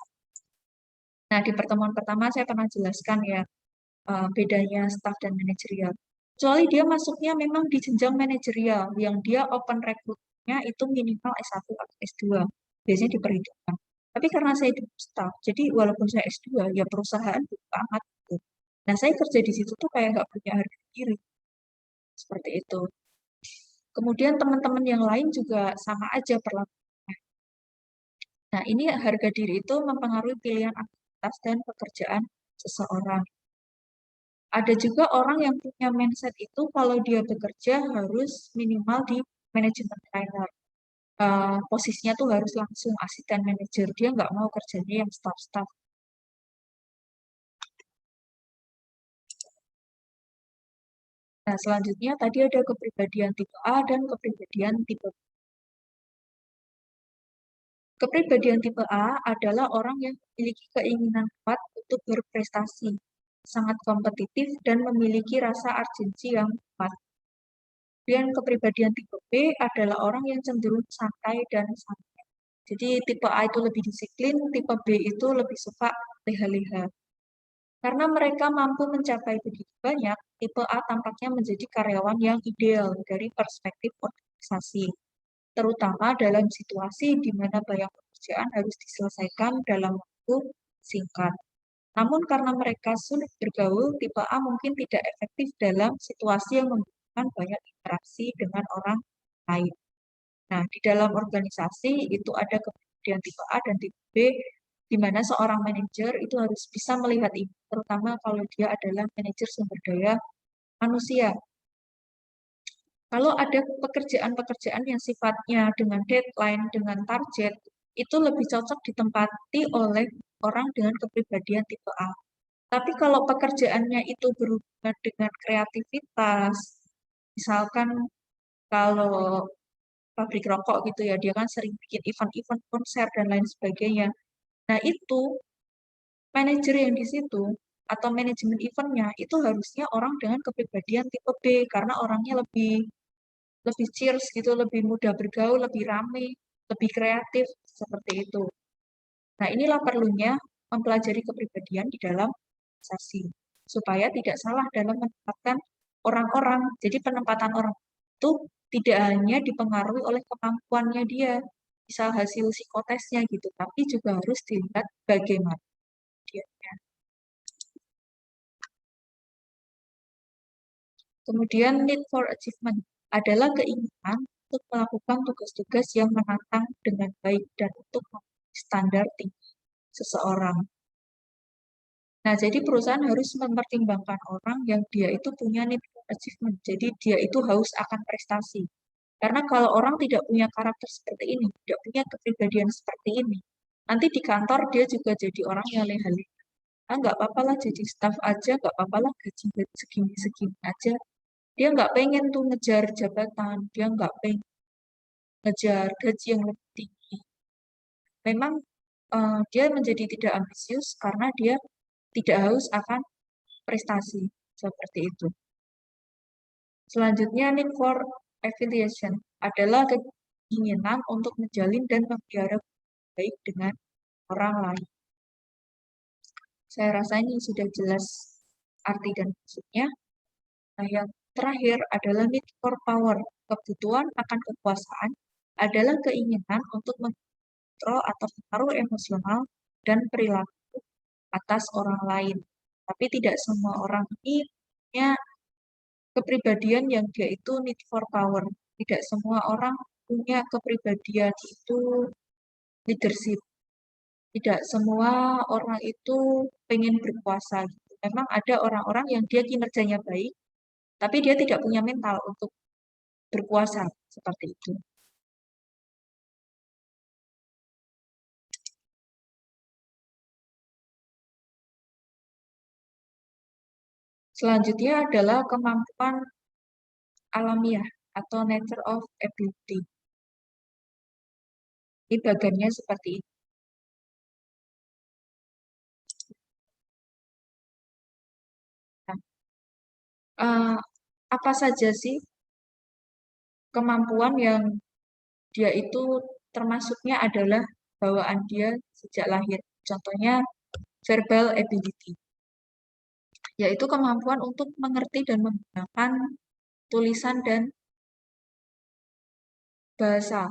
Nah, di pertemuan pertama saya pernah jelaskan ya bedanya staff dan manajerial. Kecuali dia masuknya memang di jenjang manajerial, yang dia open recruitnya itu minimal S1 atau S2. Biasanya diperhitungkan. Tapi karena saya di staff, jadi walaupun saya S2, ya perusahaan buka amat. Gitu. Nah, saya kerja di situ tuh kayak nggak punya harga diri. Seperti itu. Kemudian teman-teman yang lain juga sama aja perlakuannya. Nah, ini harga diri itu mempengaruhi pilihan aktivitas dan pekerjaan seseorang. Ada juga orang yang punya mindset itu kalau dia bekerja harus minimal di manajemen trainer. Posisinya tuh harus langsung asisten manajer. Dia nggak mau kerjanya yang staff-staff. Nah, selanjutnya tadi ada kepribadian tipe A dan kepribadian tipe B. Kepribadian tipe A adalah orang yang memiliki keinginan kuat untuk berprestasi, sangat kompetitif, dan memiliki rasa urgensi yang kuat. Dan kepribadian tipe B adalah orang yang cenderung santai dan santai. Jadi tipe A itu lebih disiplin, tipe B itu lebih suka leha-leha. Karena mereka mampu mencapai begitu banyak, tipe A tampaknya menjadi karyawan yang ideal dari perspektif organisasi, terutama dalam situasi di mana banyak pekerjaan harus diselesaikan dalam waktu singkat. Namun karena mereka sulit bergaul, tipe A mungkin tidak efektif dalam situasi yang membutuhkan banyak interaksi dengan orang lain. Nah, di dalam organisasi itu ada kepribadian tipe A dan tipe B, di mana seorang manajer itu harus bisa melihat ini, terutama kalau dia adalah manajer sumber daya manusia. Kalau ada pekerjaan-pekerjaan yang sifatnya dengan deadline, dengan target, itu lebih cocok ditempati oleh orang dengan kepribadian tipe A. Tapi kalau pekerjaannya itu berhubungan dengan kreativitas, misalkan kalau pabrik rokok gitu ya, dia kan sering bikin event-event konser dan lain sebagainya. Nah itu, manajer yang di situ, atau manajemen eventnya, itu harusnya orang dengan kepribadian tipe B, karena orangnya lebih cheers gitu, lebih mudah bergaul, lebih rame, lebih kreatif, seperti itu. Nah inilah perlunya mempelajari kepribadian di dalam organisasi, supaya tidak salah dalam menempatkan orang-orang. Jadi penempatan orang itu tidak hanya dipengaruhi oleh kemampuannya dia, misal hasil psikotesnya gitu, tapi juga harus dilihat bagaimana dia. Kemudian need for achievement adalah keinginan untuk melakukan tugas-tugas yang menantang dengan baik dan untuk memenuhi standar tinggi seseorang. Nah, jadi perusahaan harus mempertimbangkan orang yang dia itu punya need for achievement. Jadi dia itu haus akan prestasi. Karena kalau orang tidak punya karakter seperti ini, tidak punya kepribadian seperti ini, nanti di kantor dia juga jadi orang yang leha-leha. Nggak apa-apa lah jadi staff aja, nggak apa-apa lah gaji segini-segini aja. Dia nggak pengen tuh ngejar jabatan, dia nggak pengen ngejar gaji yang lebih tinggi. Memang dia menjadi tidak ambisius karena dia tidak haus akan prestasi, seperti itu. Selanjutnya, need for affiliation adalah keinginan untuk menjalin dan memelihara baik dengan orang lain. Saya rasa ini sudah jelas arti dan maksudnya. Nah, yang terakhir adalah need for power. Kebutuhan akan kekuasaan adalah keinginan untuk mengontrol atau pengaruh emosional dan perilaku atas orang lain. Tapi tidak semua orang ini punya kepribadian yang dia itu need for power. Tidak semua orang punya kepribadian itu leadership. Tidak semua orang itu pengen berkuasa. Gitu. Memang ada orang-orang yang dia kinerjanya baik, tapi dia tidak punya mental untuk berkuasa seperti itu. Selanjutnya adalah kemampuan alamiah atau nature of ability. Ini bagannya seperti ini. Nah, apa saja sih kemampuan yang dia itu termasuknya adalah bawaan dia sejak lahir. Contohnya verbal ability, yaitu kemampuan untuk mengerti dan menggunakan tulisan dan bahasa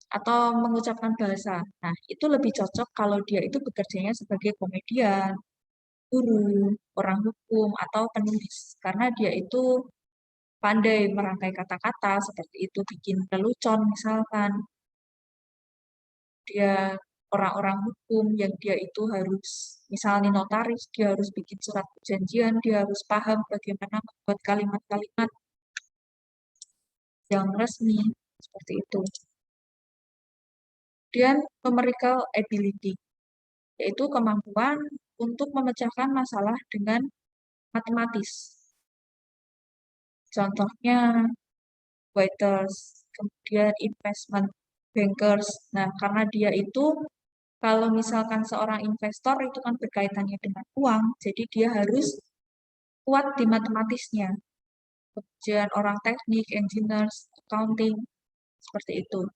atau mengucapkan bahasa. Nah, itu lebih cocok kalau dia itu bekerjanya sebagai komedian, guru, orang hukum, atau penulis. Karena dia itu pandai merangkai kata-kata seperti itu, bikin lelucon misalkan. Dia orang-orang hukum yang dia itu harus, misalnya notaris, dia harus bikin surat perjanjian, dia harus paham bagaimana membuat kalimat-kalimat yang resmi, seperti itu. Kemudian numerical ability, yaitu kemampuan untuk memecahkan masalah dengan matematis. Contohnya waiters, kemudian investment bankers. Nah, karena dia itu kalau misalkan seorang investor itu kan berkaitannya dengan uang, jadi dia harus kuat di matematisnya. Kemudian orang teknik, engineers, accounting, seperti itu.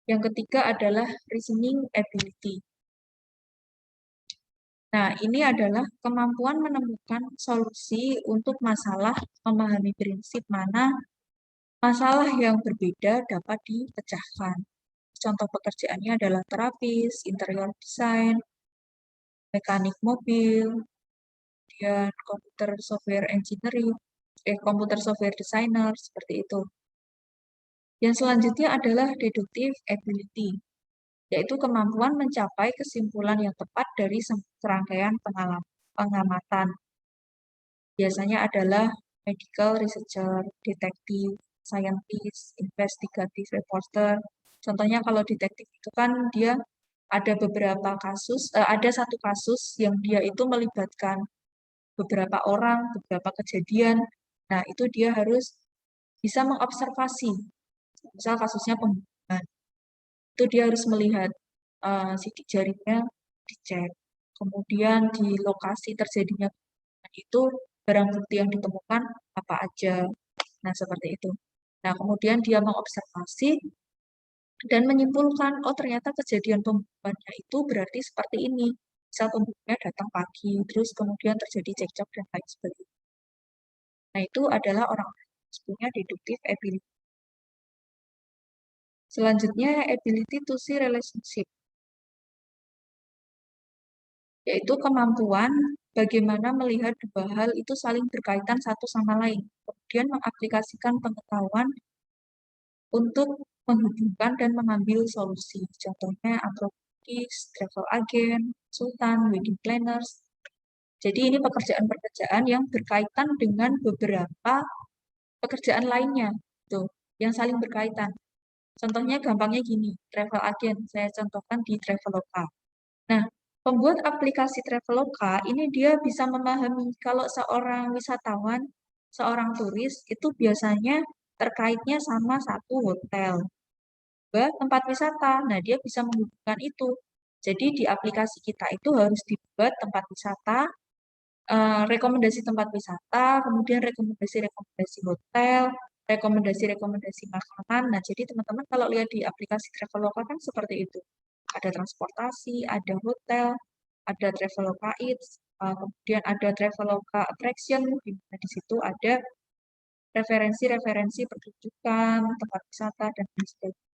Yang ketiga adalah reasoning ability. Nah, ini adalah kemampuan menemukan solusi untuk masalah, memahami prinsip mana masalah yang berbeda dapat dipecahkan. Contoh pekerjaannya adalah terapis, interior design, mekanik mobil, kemudian komputer software engineering, komputer software designer, seperti itu. Yang selanjutnya adalah deductive ability, yaitu kemampuan mencapai kesimpulan yang tepat dari serangkaian pengamatan. Biasanya adalah medical researcher, detektif, scientist, investigative reporter. Contohnya kalau detektif itu kan dia ada beberapa kasus, ada satu kasus yang dia itu melibatkan beberapa orang, beberapa kejadian. Nah, itu dia harus bisa mengobservasi. Misal kasusnya pembunuhan. Itu dia harus melihat sidik jarinya dicek. Kemudian di lokasi terjadinya itu barang bukti yang ditemukan apa aja. Nah, seperti itu. Nah, kemudian dia mengobservasi dan menyimpulkan, oh ternyata kejadian pembunuhannya itu berarti seperti ini. Misal pembunuhnya datang pagi, terus kemudian terjadi cekcok dan lain sebagainya. Nah, itu adalah orang-orang yang punya deductive ability. Selanjutnya, ability to see relationship, yaitu kemampuan bagaimana melihat dua hal itu saling berkaitan satu sama lain, kemudian mengaplikasikan pengetahuan untuk menghubungkan dan mengambil solusi. Contohnya antropologis, travel agent, konsultan, wedding planners. Jadi ini pekerjaan-pekerjaan yang berkaitan dengan beberapa pekerjaan lainnya, tuh, yang saling berkaitan. Contohnya gampangnya gini, travel agent, saya contohkan di Traveloka. Nah, pembuat aplikasi Traveloka ini dia bisa memahami kalau seorang wisatawan, seorang turis itu biasanya terkaitnya sama satu hotel, tempat wisata. Nah, dia bisa menghubungkan itu. Jadi di aplikasi kita itu harus dibuat tempat wisata, rekomendasi tempat wisata, kemudian rekomendasi-rekomendasi hotel, rekomendasi-rekomendasi makanan. Nah, jadi teman-teman kalau lihat di aplikasi Traveloka kan seperti itu. Ada transportasi, ada hotel, ada Traveloka Eats, kemudian ada Traveloka Attraction, di mana di situ ada referensi-referensi pertunjukan, tempat wisata, dan lain sebagainya.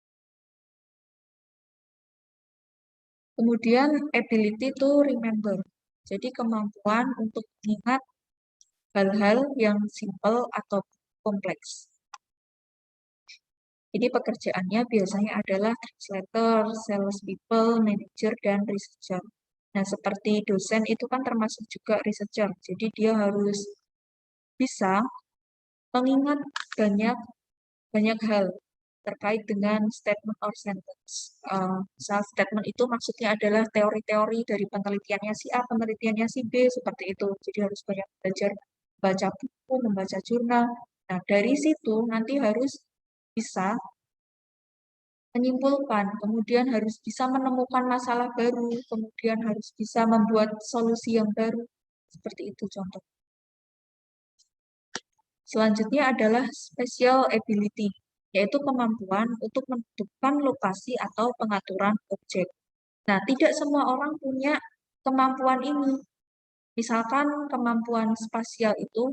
Kemudian ability to remember, jadi kemampuan untuk mengingat hal-hal yang simple atau kompleks. Jadi pekerjaannya biasanya adalah translator, salespeople, manager, dan researcher. Nah, seperti dosen itu kan termasuk juga researcher, jadi dia harus bisa mengingat banyak hal terkait dengan statement or sentence. Misal statement itu maksudnya adalah teori-teori dari penelitiannya si A, penelitiannya si B, seperti itu. Jadi harus banyak belajar baca buku, membaca jurnal. Nah, dari situ nanti harus bisa menyimpulkan, kemudian harus bisa menemukan masalah baru, kemudian harus bisa membuat solusi yang baru. Seperti itu contoh. Selanjutnya adalah special ability, yaitu kemampuan untuk menentukan lokasi atau pengaturan objek. Nah, tidak semua orang punya kemampuan ini. Misalkan kemampuan spasial itu,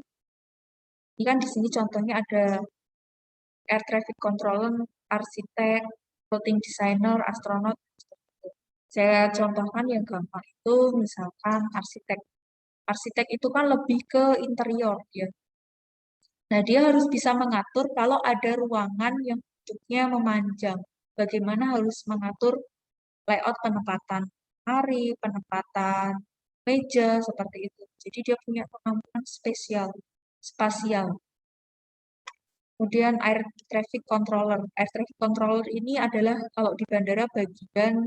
ini kan di sini contohnya ada air traffic controller, arsitek, floating designer, astronot. Saya contohkan yang gampang itu misalkan arsitek. Arsitek itu kan lebih ke interior ya. Nah, dia harus bisa mengatur kalau ada ruangan yang bentuknya memanjang. Bagaimana harus mengatur layout penempatan lemari, penempatan meja, seperti itu. Jadi dia punya kemampuan spasial. Kemudian air traffic controller. Air traffic controller ini adalah kalau di bandara bagian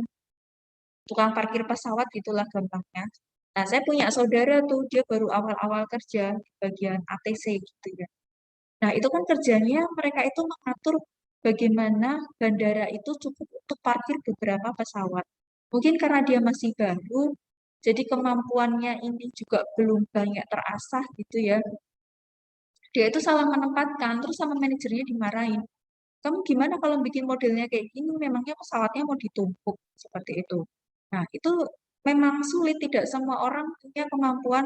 tukang parkir pesawat gitulah gampangnya. Nah, saya punya saudara tuh, dia baru awal-awal kerja di bagian ATC gitu ya. Nah, itu kan kerjanya mereka itu mengatur bagaimana bandara itu cukup untuk parkir beberapa pesawat. Mungkin karena dia masih baru, jadi kemampuannya ini juga belum banyak terasah gitu ya. Dia itu salah menempatkan, terus sama manajernya dimarahin. Kamu gimana kalau bikin modelnya kayak gini, memangnya pesawatnya mau ditumpuk, seperti itu. Nah, itu memang sulit, tidak semua orang punya kemampuan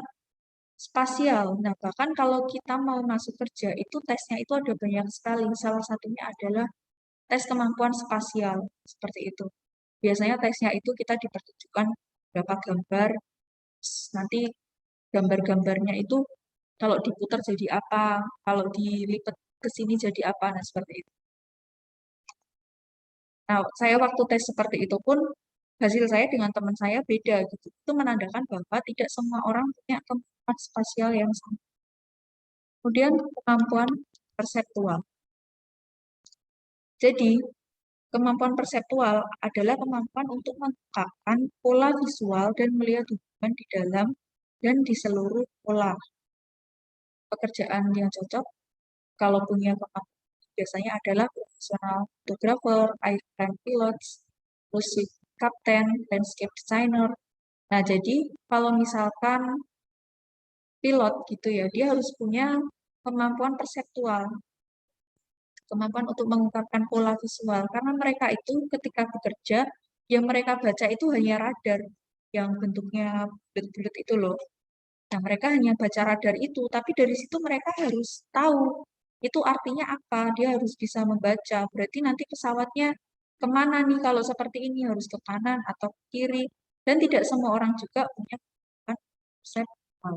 spasial. Nah, bahkan kalau kita mau masuk kerja, itu tesnya itu ada banyak sekali. Salah satunya adalah tes kemampuan spasial, seperti itu. Biasanya tesnya itu kita dipertunjukkan berapa gambar, nanti gambar-gambarnya itu kalau diputar jadi apa, kalau dilipat ke sini jadi apa, nah seperti itu. Nah, saya waktu tes seperti itu pun, hasil saya dengan teman saya beda gitu. Itu menandakan bahwa tidak semua orang punya kemampuan spasial yang sama. Kemudian kemampuan perseptual. Jadi, kemampuan perseptual adalah kemampuan untuk mengungkapkan pola visual dan melihat hubungan di dalam dan di seluruh pola. Pekerjaan yang cocok kalau punya kemampuan biasanya adalah profesional fotografer, airline pilots, musik kapten, landscape designer. Nah, jadi kalau misalkan pilot gitu ya, dia harus punya kemampuan perseptual, kemampuan untuk mengungkapkan pola visual, karena mereka itu ketika bekerja, yang mereka baca itu hanya radar, yang bentuknya bulat-bulat itu loh. Nah, mereka hanya baca radar itu, tapi dari situ mereka harus tahu itu artinya apa, dia harus bisa membaca, berarti nanti pesawatnya kemana nih kalau seperti ini, harus ke kanan atau ke kiri, dan tidak semua orang juga punya kemampuan perseptual.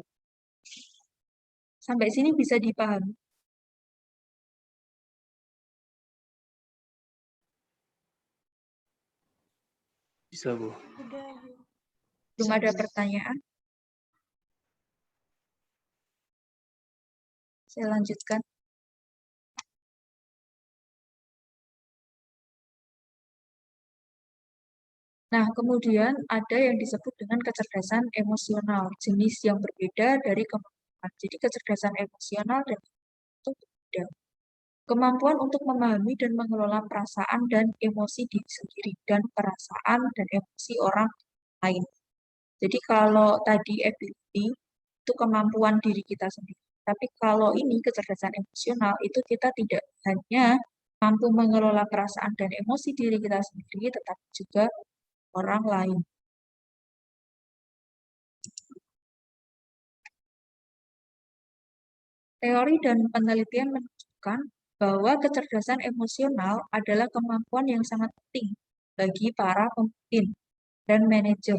Sampai sini bisa dipahami? Bisa, Bu. Udah, Bu. Belum ada pertanyaan? Saya lanjutkan. Nah, kemudian ada yang disebut dengan kecerdasan emosional, jenis yang berbeda dari kemampuan. Jadi kecerdasan emosional dan itu berbeda. Kemampuan untuk memahami dan mengelola perasaan dan emosi diri sendiri dan perasaan dan emosi orang lain. Jadi kalau tadi ability itu kemampuan diri kita sendiri. Tapi kalau ini kecerdasan emosional itu kita tidak hanya mampu mengelola perasaan dan emosi diri kita sendiri, tetapi juga orang lain. Teori dan penelitian menunjukkan bahwa kecerdasan emosional adalah kemampuan yang sangat penting bagi para pemimpin dan manajer.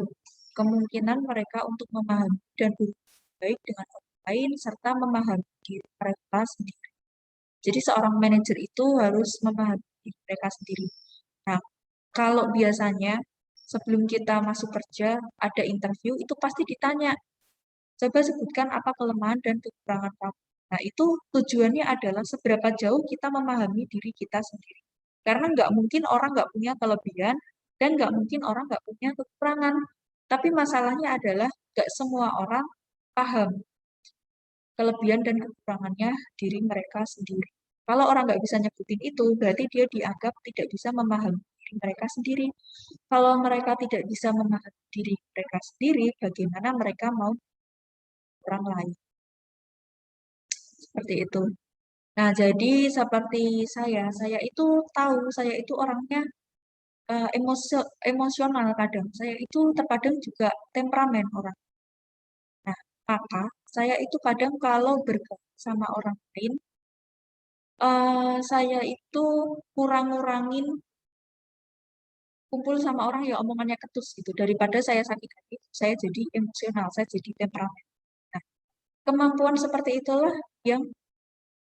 Kemungkinan mereka untuk memahami dan berhubungan baik dengan orang lain serta memahami diri mereka sendiri. Jadi seorang manajer itu harus memahami diri mereka sendiri. Nah, kalau biasanya sebelum kita masuk kerja ada interview itu pasti ditanya, coba sebutkan apa kelemahan dan kekurangan kamu. Nah, itu tujuannya adalah seberapa jauh kita memahami diri kita sendiri. Karena nggak mungkin orang nggak punya kelebihan dan nggak mungkin orang nggak punya kekurangan. Tapi masalahnya adalah nggak semua orang paham kelebihan dan kekurangannya diri mereka sendiri. Kalau orang nggak bisa nyebutin itu, berarti dia dianggap tidak bisa memahami diri mereka sendiri. Kalau mereka tidak bisa memahami diri mereka sendiri, bagaimana mereka mau orang lain? Seperti itu. Nah, jadi seperti saya itu tahu, saya itu orangnya emosional kadang. Saya itu terkadang juga temperamen orang. Nah, maka saya itu kadang kalau bergaul sama orang lain, saya itu kurang-kurangin kumpul sama orang yang omongannya ketus gitu. Daripada saya sakit hati, saya jadi emosional, saya jadi temperamen. Nah, kemampuan seperti itulah yang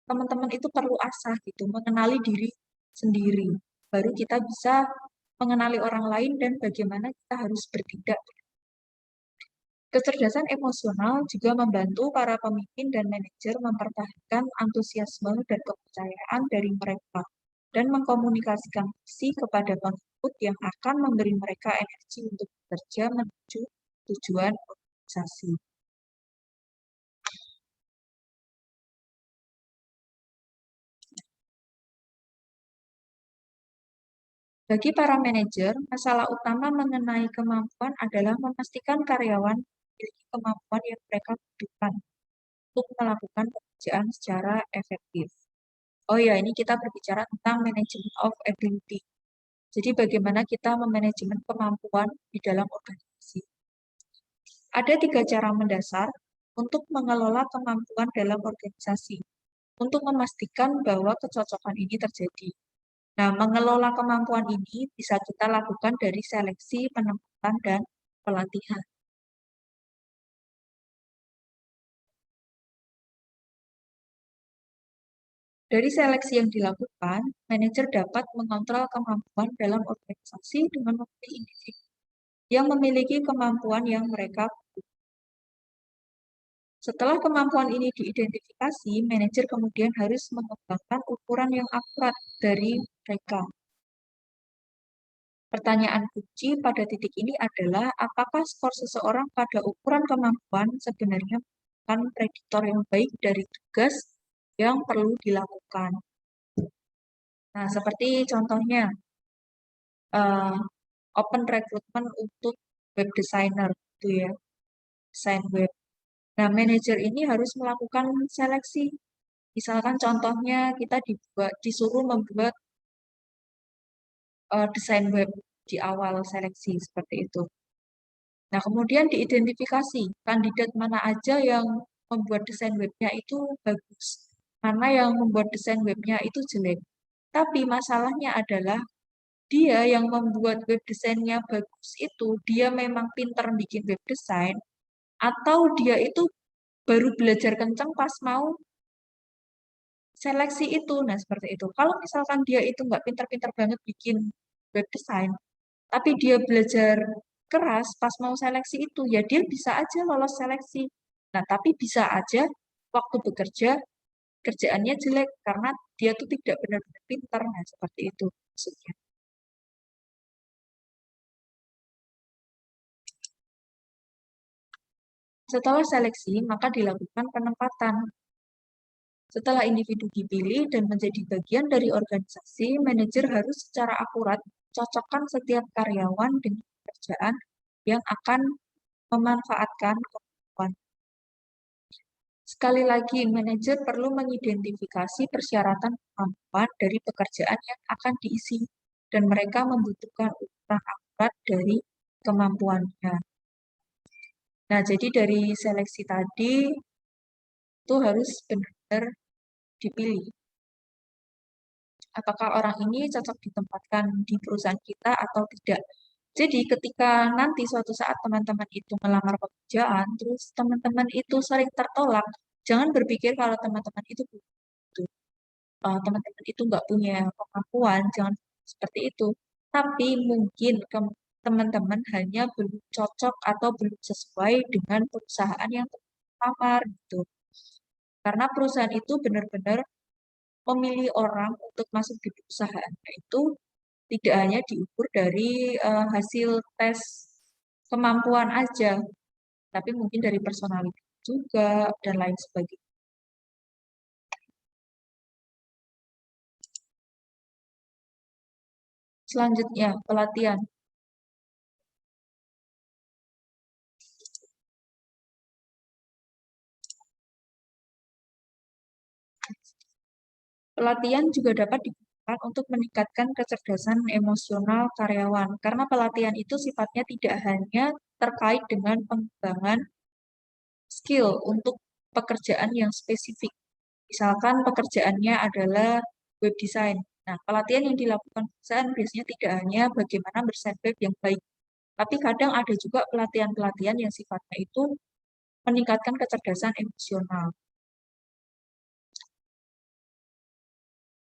teman-teman itu perlu asah gitu, mengenali diri sendiri. Baru kita bisa mengenali orang lain dan bagaimana kita harus bertindak. Kecerdasan emosional juga membantu para pemimpin dan manajer mempertahankan antusiasme dan kepercayaan dari mereka dan mengkomunikasikan visi kepada pengikut yang akan memberi mereka energi untuk bekerja menuju tujuan organisasi. Bagi para manajer, masalah utama mengenai kemampuan adalah memastikan karyawan memiliki kemampuan yang mereka butuhkan untuk melakukan pekerjaan secara efektif. Oh ya, ini kita berbicara tentang management of ability. Jadi bagaimana kita memanajemen kemampuan di dalam organisasi. Ada 3 cara mendasar untuk mengelola kemampuan dalam organisasi, untuk memastikan bahwa kecocokan ini terjadi. Nah, mengelola kemampuan ini bisa kita lakukan dari seleksi, penempatan, dan pelatihan. Dari seleksi yang dilakukan, manajer dapat mengontrol kemampuan dalam organisasi dengan memilih individu yang memiliki kemampuan yang mereka butuhkan. Setelah kemampuan ini diidentifikasi, manajer kemudian harus mengembangkan ukuran yang akurat dari mereka. Pertanyaan kunci pada titik ini adalah apakah skor seseorang pada ukuran kemampuan sebenarnya merupakan prediktor yang baik dari tugas yang perlu dilakukan. Nah, seperti contohnya open recruitment untuk web designer gitu ya, desain web. Nah, manajer ini harus melakukan seleksi. Misalkan contohnya kita disuruh membuat desain web di awal seleksi seperti itu. Nah, kemudian diidentifikasi kandidat mana aja yang membuat desain webnya itu bagus, mana yang membuat desain webnya itu jelek. Tapi masalahnya adalah dia yang membuat web desainnya bagus itu, dia memang pinter bikin web desain, atau dia itu baru belajar kenceng pas mau seleksi itu. Nah, seperti itu. Kalau misalkan dia itu nggak pinter-pinter banget bikin web design, tapi dia belajar keras pas mau seleksi itu, ya dia bisa aja lolos seleksi. Nah, tapi bisa aja waktu bekerja, kerjaannya jelek karena dia tuh tidak benar-benar pintar. Nah, seperti itu maksudnya. Setelah seleksi, maka dilakukan penempatan. Setelah individu dipilih dan menjadi bagian dari organisasi, manajer harus secara akurat cocokkan setiap karyawan dengan pekerjaan yang akan memanfaatkan kemampuan. Sekali lagi, manajer perlu mengidentifikasi persyaratan kemampuan dari pekerjaan yang akan diisi, dan mereka membutuhkan ukuran akurat dari kemampuannya. Nah, jadi dari seleksi tadi, itu harus benar benar-benar dipilih. Apakah orang ini cocok ditempatkan di perusahaan kita atau tidak. Jadi ketika nanti suatu saat teman-teman itu melamar pekerjaan, terus teman-teman itu sering tertolak, jangan berpikir kalau teman-teman itu teman-teman itu nggak punya kemampuan, jangan seperti itu. Tapi mungkin teman-teman hanya belum cocok atau belum sesuai dengan perusahaan yang terlamar gitu. Karena perusahaan itu benar-benar memilih orang untuk masuk di perusahaannya itu tidak hanya diukur dari hasil tes kemampuan aja, tapi mungkin dari personalitas juga dan lain sebagainya. Selanjutnya, pelatihan. Pelatihan juga dapat digunakan untuk meningkatkan kecerdasan emosional karyawan, karena pelatihan itu sifatnya tidak hanya terkait dengan pengembangan skill untuk pekerjaan yang spesifik. Misalkan pekerjaannya adalah web design. Nah, pelatihan yang dilakukan perusahaan biasanya tidak hanya bagaimana berset web yang baik, tapi kadang ada juga pelatihan-pelatihan yang sifatnya itu meningkatkan kecerdasan emosional.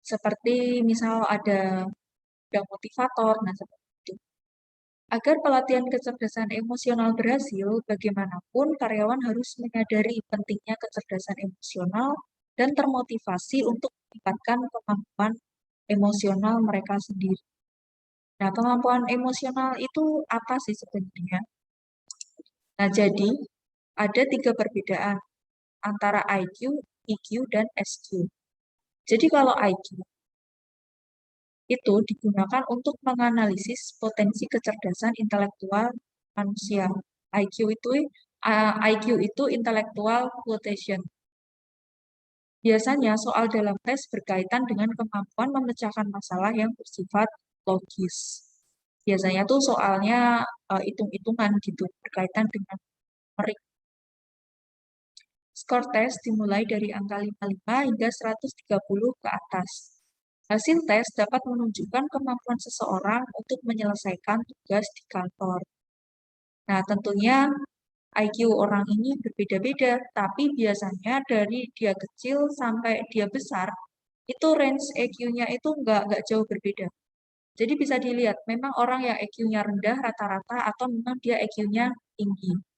Seperti misal ada motivator, nah seperti itu. Agar pelatihan kecerdasan emosional berhasil, bagaimanapun karyawan harus menyadari pentingnya kecerdasan emosional dan termotivasi untuk meningkatkan kemampuan emosional mereka sendiri. Nah, kemampuan emosional itu apa sih sebenarnya? Nah, jadi ada 3 perbedaan antara IQ, EQ, dan SQ. Jadi kalau IQ itu digunakan untuk menganalisis potensi kecerdasan intelektual manusia. IQ itu intellectual quotient. Biasanya soal dalam tes berkaitan dengan kemampuan memecahkan masalah yang bersifat logis. Biasanya tuh soalnya hitung-hitungan gitu, berkaitan dengan numerik. Skor tes dimulai dari angka 55 hingga 130 ke atas. Hasil tes dapat menunjukkan kemampuan seseorang untuk menyelesaikan tugas di kantor. Nah, tentunya IQ orang ini berbeda-beda, tapi biasanya dari dia kecil sampai dia besar, itu range IQ-nya itu nggak jauh berbeda. Jadi bisa dilihat, memang orang yang IQ-nya rendah rata-rata atau memang dia IQ-nya tinggi.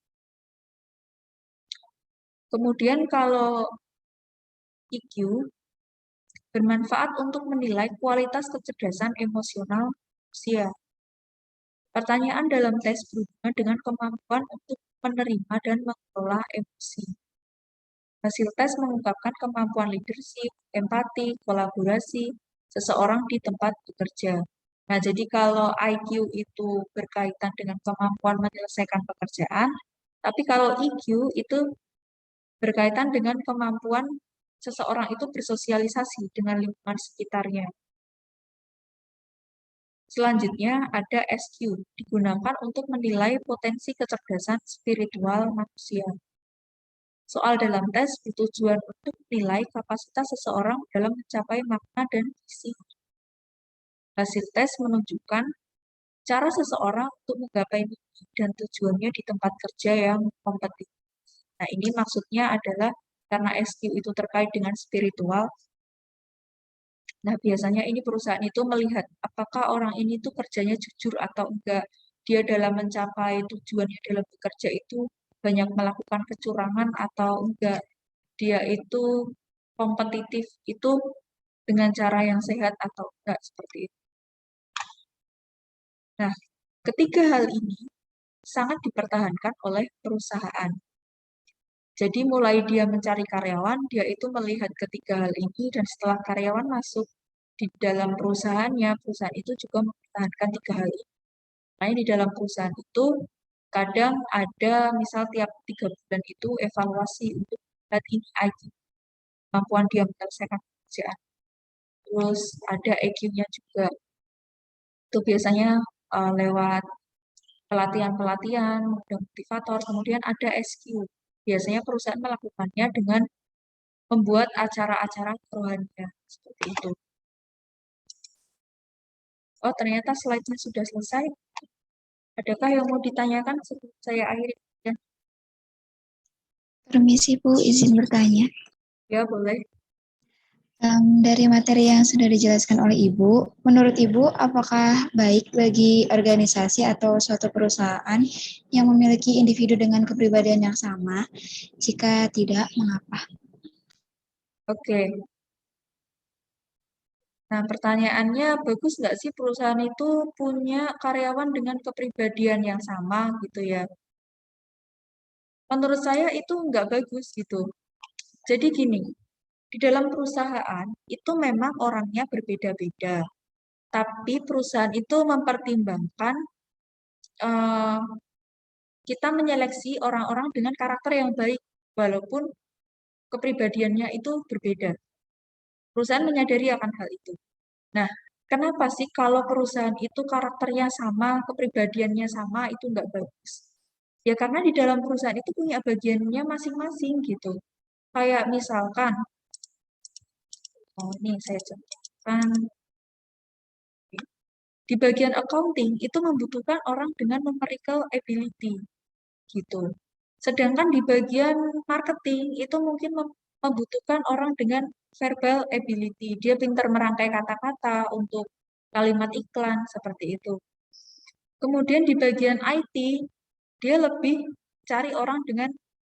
Kemudian kalau EQ bermanfaat untuk menilai kualitas kecerdasan emosional manusia. Pertanyaan dalam tes berhubungan dengan kemampuan untuk menerima dan mengelola emosi. Hasil tes mengungkapkan kemampuan leadership, empati, kolaborasi seseorang di tempat bekerja. Nah, jadi kalau IQ itu berkaitan dengan kemampuan menyelesaikan pekerjaan, tapi kalau EQ itu berkaitan dengan kemampuan seseorang itu bersosialisasi dengan lingkungan sekitarnya. Selanjutnya ada SQ, digunakan untuk menilai potensi kecerdasan spiritual manusia. Soal dalam tes bertujuan untuk menilai kapasitas seseorang dalam mencapai makna dan visi. Hasil tes menunjukkan cara seseorang untuk menggapai mimpi dan tujuannya di tempat kerja yang kompetitif. Nah, ini maksudnya adalah karena SQ itu terkait dengan spiritual. Nah, biasanya ini perusahaan itu melihat apakah orang ini tuh kerjanya jujur atau enggak. Dia dalam mencapai tujuannya dalam bekerja itu banyak melakukan kecurangan atau enggak. Dia itu kompetitif itu dengan cara yang sehat atau enggak, seperti itu. Nah, ketiga hal ini sangat dipertahankan oleh perusahaan. Jadi mulai dia mencari karyawan, dia itu melihat ketiga hal ini, dan setelah karyawan masuk di dalam perusahaannya, perusahaan itu juga mempertahankan 3 hal ini. Nah, di dalam perusahaan itu kadang ada misal tiap 3 bulan itu evaluasi untuk lihat ini IQ, kemampuan dia menyelesaikan pekerjaan. Terus ada EQ-nya juga. Itu biasanya lewat pelatihan-pelatihan, motivator, kemudian ada SQ. Biasanya perusahaan melakukannya dengan membuat acara-acara kerohanian seperti itu. Oh, ternyata slide-nya sudah selesai. Adakah yang mau ditanyakan sebelum saya akhiri? Permisi Bu, izin bertanya. Ya, boleh. Dari materi yang sudah dijelaskan oleh Ibu, menurut Ibu apakah baik bagi organisasi atau suatu perusahaan yang memiliki individu dengan kepribadian yang sama? Jika tidak, mengapa? Oke. Nah, pertanyaannya, bagus nggak sih perusahaan itu punya karyawan dengan kepribadian yang sama gitu ya? Menurut saya itu nggak bagus gitu. Jadi gini, di dalam perusahaan itu memang orangnya berbeda-beda, tapi perusahaan itu mempertimbangkan eh, kita menyeleksi orang-orang dengan karakter yang baik, walaupun kepribadiannya itu berbeda. Perusahaan menyadari akan hal itu. Nah, kenapa sih kalau perusahaan itu karakternya sama, kepribadiannya sama, itu nggak bagus? Ya karena di dalam perusahaan itu punya bagiannya masing-masing gitu. Kayak misalkan, oh ini saya contohkan, di bagian accounting itu membutuhkan orang dengan numerical ability gitu. Sedangkan di bagian marketing itu mungkin membutuhkan orang dengan verbal ability. Dia pintar merangkai kata-kata untuk kalimat iklan seperti itu. Kemudian di bagian IT, dia lebih cari orang dengan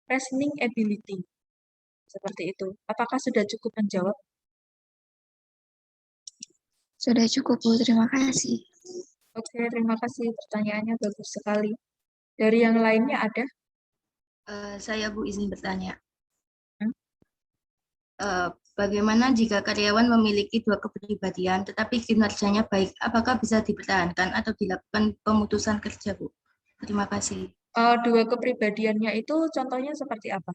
reasoning ability. Seperti itu. Apakah sudah cukup menjawab? Sudah cukup Bu, terima kasih. Oke, terima kasih. Pertanyaannya bagus sekali. Dari yang lainnya ada? Saya Bu izin bertanya. Hmm? Bagaimana jika karyawan memiliki dua kepribadian tetapi kinerjanya baik? Apakah bisa dipertahankan atau dilakukan pemutusan kerja, Bu? Terima kasih. Dua kepribadiannya itu contohnya seperti apa?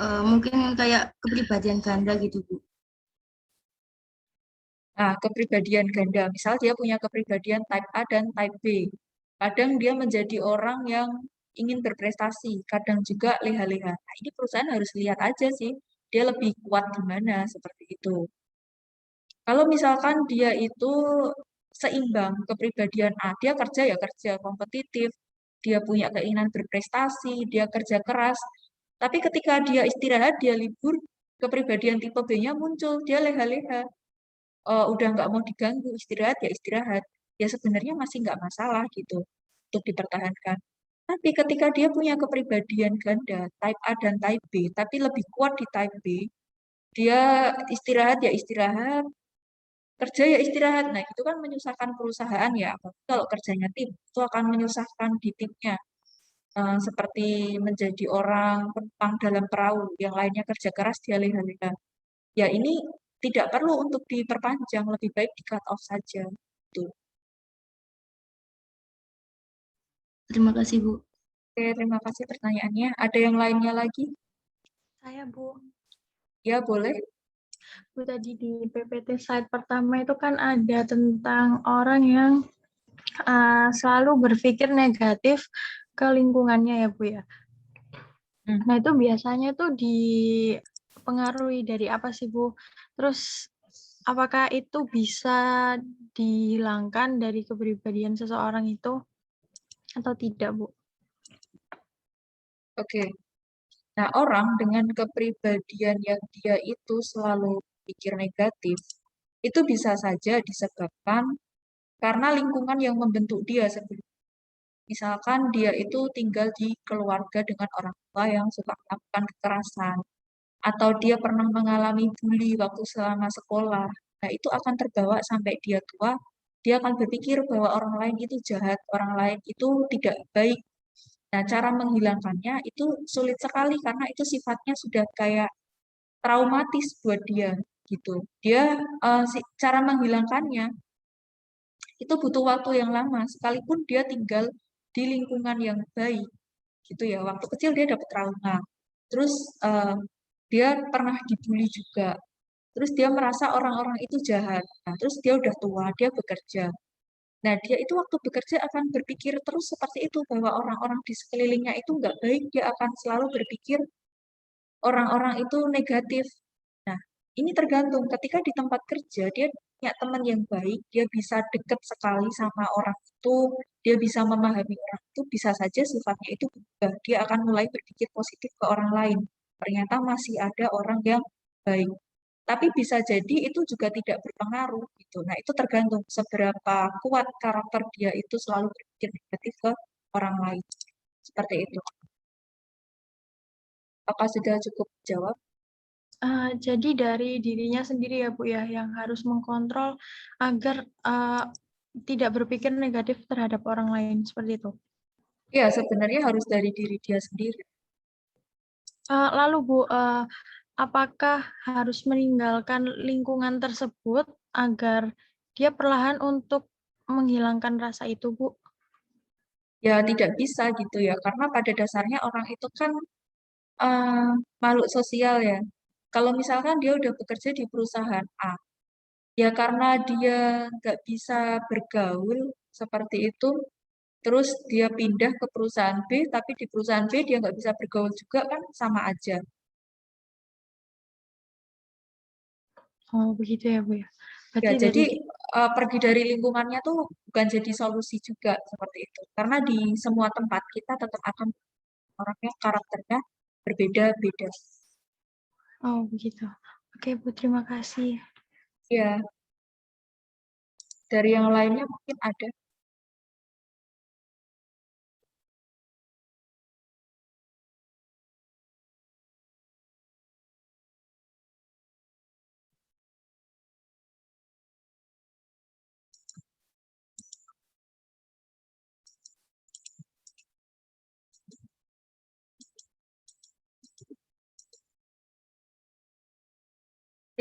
Mungkin kayak kepribadian ganda gitu, Bu. Nah, kepribadian ganda. Misal dia punya kepribadian type A dan type B. Kadang dia menjadi orang yang ingin berprestasi, kadang juga leha-leha. Nah, ini perusahaan harus lihat aja sih, dia lebih kuat di mana, seperti itu. Kalau misalkan dia itu seimbang kepribadian A, dia kerja ya kerja kompetitif, dia punya keinginan berprestasi, dia kerja keras. Tapi ketika dia istirahat, dia libur, kepribadian tipe B-nya muncul, dia leha-leha. Udah nggak mau diganggu, istirahat ya istirahat. Ya sebenarnya masih nggak masalah gitu untuk dipertahankan. Tapi ketika dia punya kepribadian ganda, type A dan type B, tapi lebih kuat di type B, dia istirahat ya istirahat, kerja ya istirahat. Nah, itu kan menyusahkan perusahaan ya. Apalagi kalau kerjanya tim, itu akan menyusahkan di timnya. Seperti menjadi orang penumpang dalam perahu, yang lainnya kerja keras, dia leha-leha. Ya, ini tidak perlu untuk diperpanjang, lebih baik di cut off saja. Tuh. Terima kasih, Bu. Oke, terima kasih pertanyaannya. Ada yang lainnya lagi? Saya Bu. Ya, boleh. Bu tadi di PPT slide pertama itu kan ada tentang orang yang selalu berpikir negatif ke lingkungannya ya Bu ya. Nah itu biasanya tuh dipengaruhi dari apa sih Bu? Terus apakah itu bisa dihilangkan dari kepribadian seseorang itu atau tidak Bu? Oke. Nah, orang dengan kepribadian yang dia itu selalu pikir negatif, itu bisa saja disebabkan karena lingkungan yang membentuk dia sebelumnya. Misalkan dia itu tinggal di keluarga dengan orang tua yang suka melakukan kekerasan, atau dia pernah mengalami bully waktu selama sekolah. Nah, itu akan terbawa sampai dia tua, dia akan berpikir bahwa orang lain itu jahat, orang lain itu tidak baik. Nah, cara menghilangkannya itu sulit sekali karena itu sifatnya sudah kayak traumatis buat dia gitu. Dia cara menghilangkannya itu butuh waktu yang lama sekalipun dia tinggal di lingkungan yang baik gitu ya. Waktu kecil dia dapat trauma. Terus dia pernah dibully juga. Terus dia merasa orang-orang itu jahat. Nah, terus dia udah tua, dia bekerja. Nah, dia itu waktu bekerja akan berpikir terus seperti itu, bahwa orang-orang di sekelilingnya itu nggak baik. Dia akan selalu berpikir orang-orang itu negatif. Nah, ini tergantung ketika di tempat kerja dia punya teman yang baik, dia bisa dekat sekali sama orang itu, dia bisa memahami orang itu, bisa saja sifatnya itu berubah. Dia akan mulai berpikir positif ke orang lain. Ternyata masih ada orang yang baik. Tapi bisa jadi itu juga tidak berpengaruh gitu. Nah, itu tergantung seberapa kuat karakter dia itu selalu berpikir negatif ke orang lain. Seperti itu. Apakah sudah cukup jawab? Jadi dari dirinya sendiri ya Bu ya, yang harus mengkontrol agar tidak berpikir negatif terhadap orang lain, seperti itu. Ya, sebenarnya harus dari diri dia sendiri. Lalu Bu, apakah harus meninggalkan lingkungan tersebut agar dia perlahan untuk menghilangkan rasa itu, Bu? Ya, tidak bisa gitu ya, karena pada dasarnya orang itu kan eh, makhluk sosial ya. Kalau misalkan dia udah bekerja di perusahaan A, ya karena dia nggak bisa bergaul seperti itu, terus dia pindah ke perusahaan B, tapi di perusahaan B dia nggak bisa bergaul juga kan sama aja. Oh, begitu ya, Bu ya. Ya, Berarti jadi dari pergi dari lingkungannya tuh bukan jadi solusi juga seperti itu. Karena di semua tempat kita tetap akan orangnya karakternya berbeda-beda. Oh, begitu. Oke, Bu, terima kasih. Ya, dari yang lainnya mungkin ada.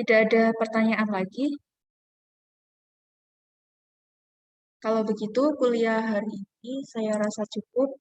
Tidak ada pertanyaan lagi. Kalau begitu, kuliah hari ini saya rasa cukup.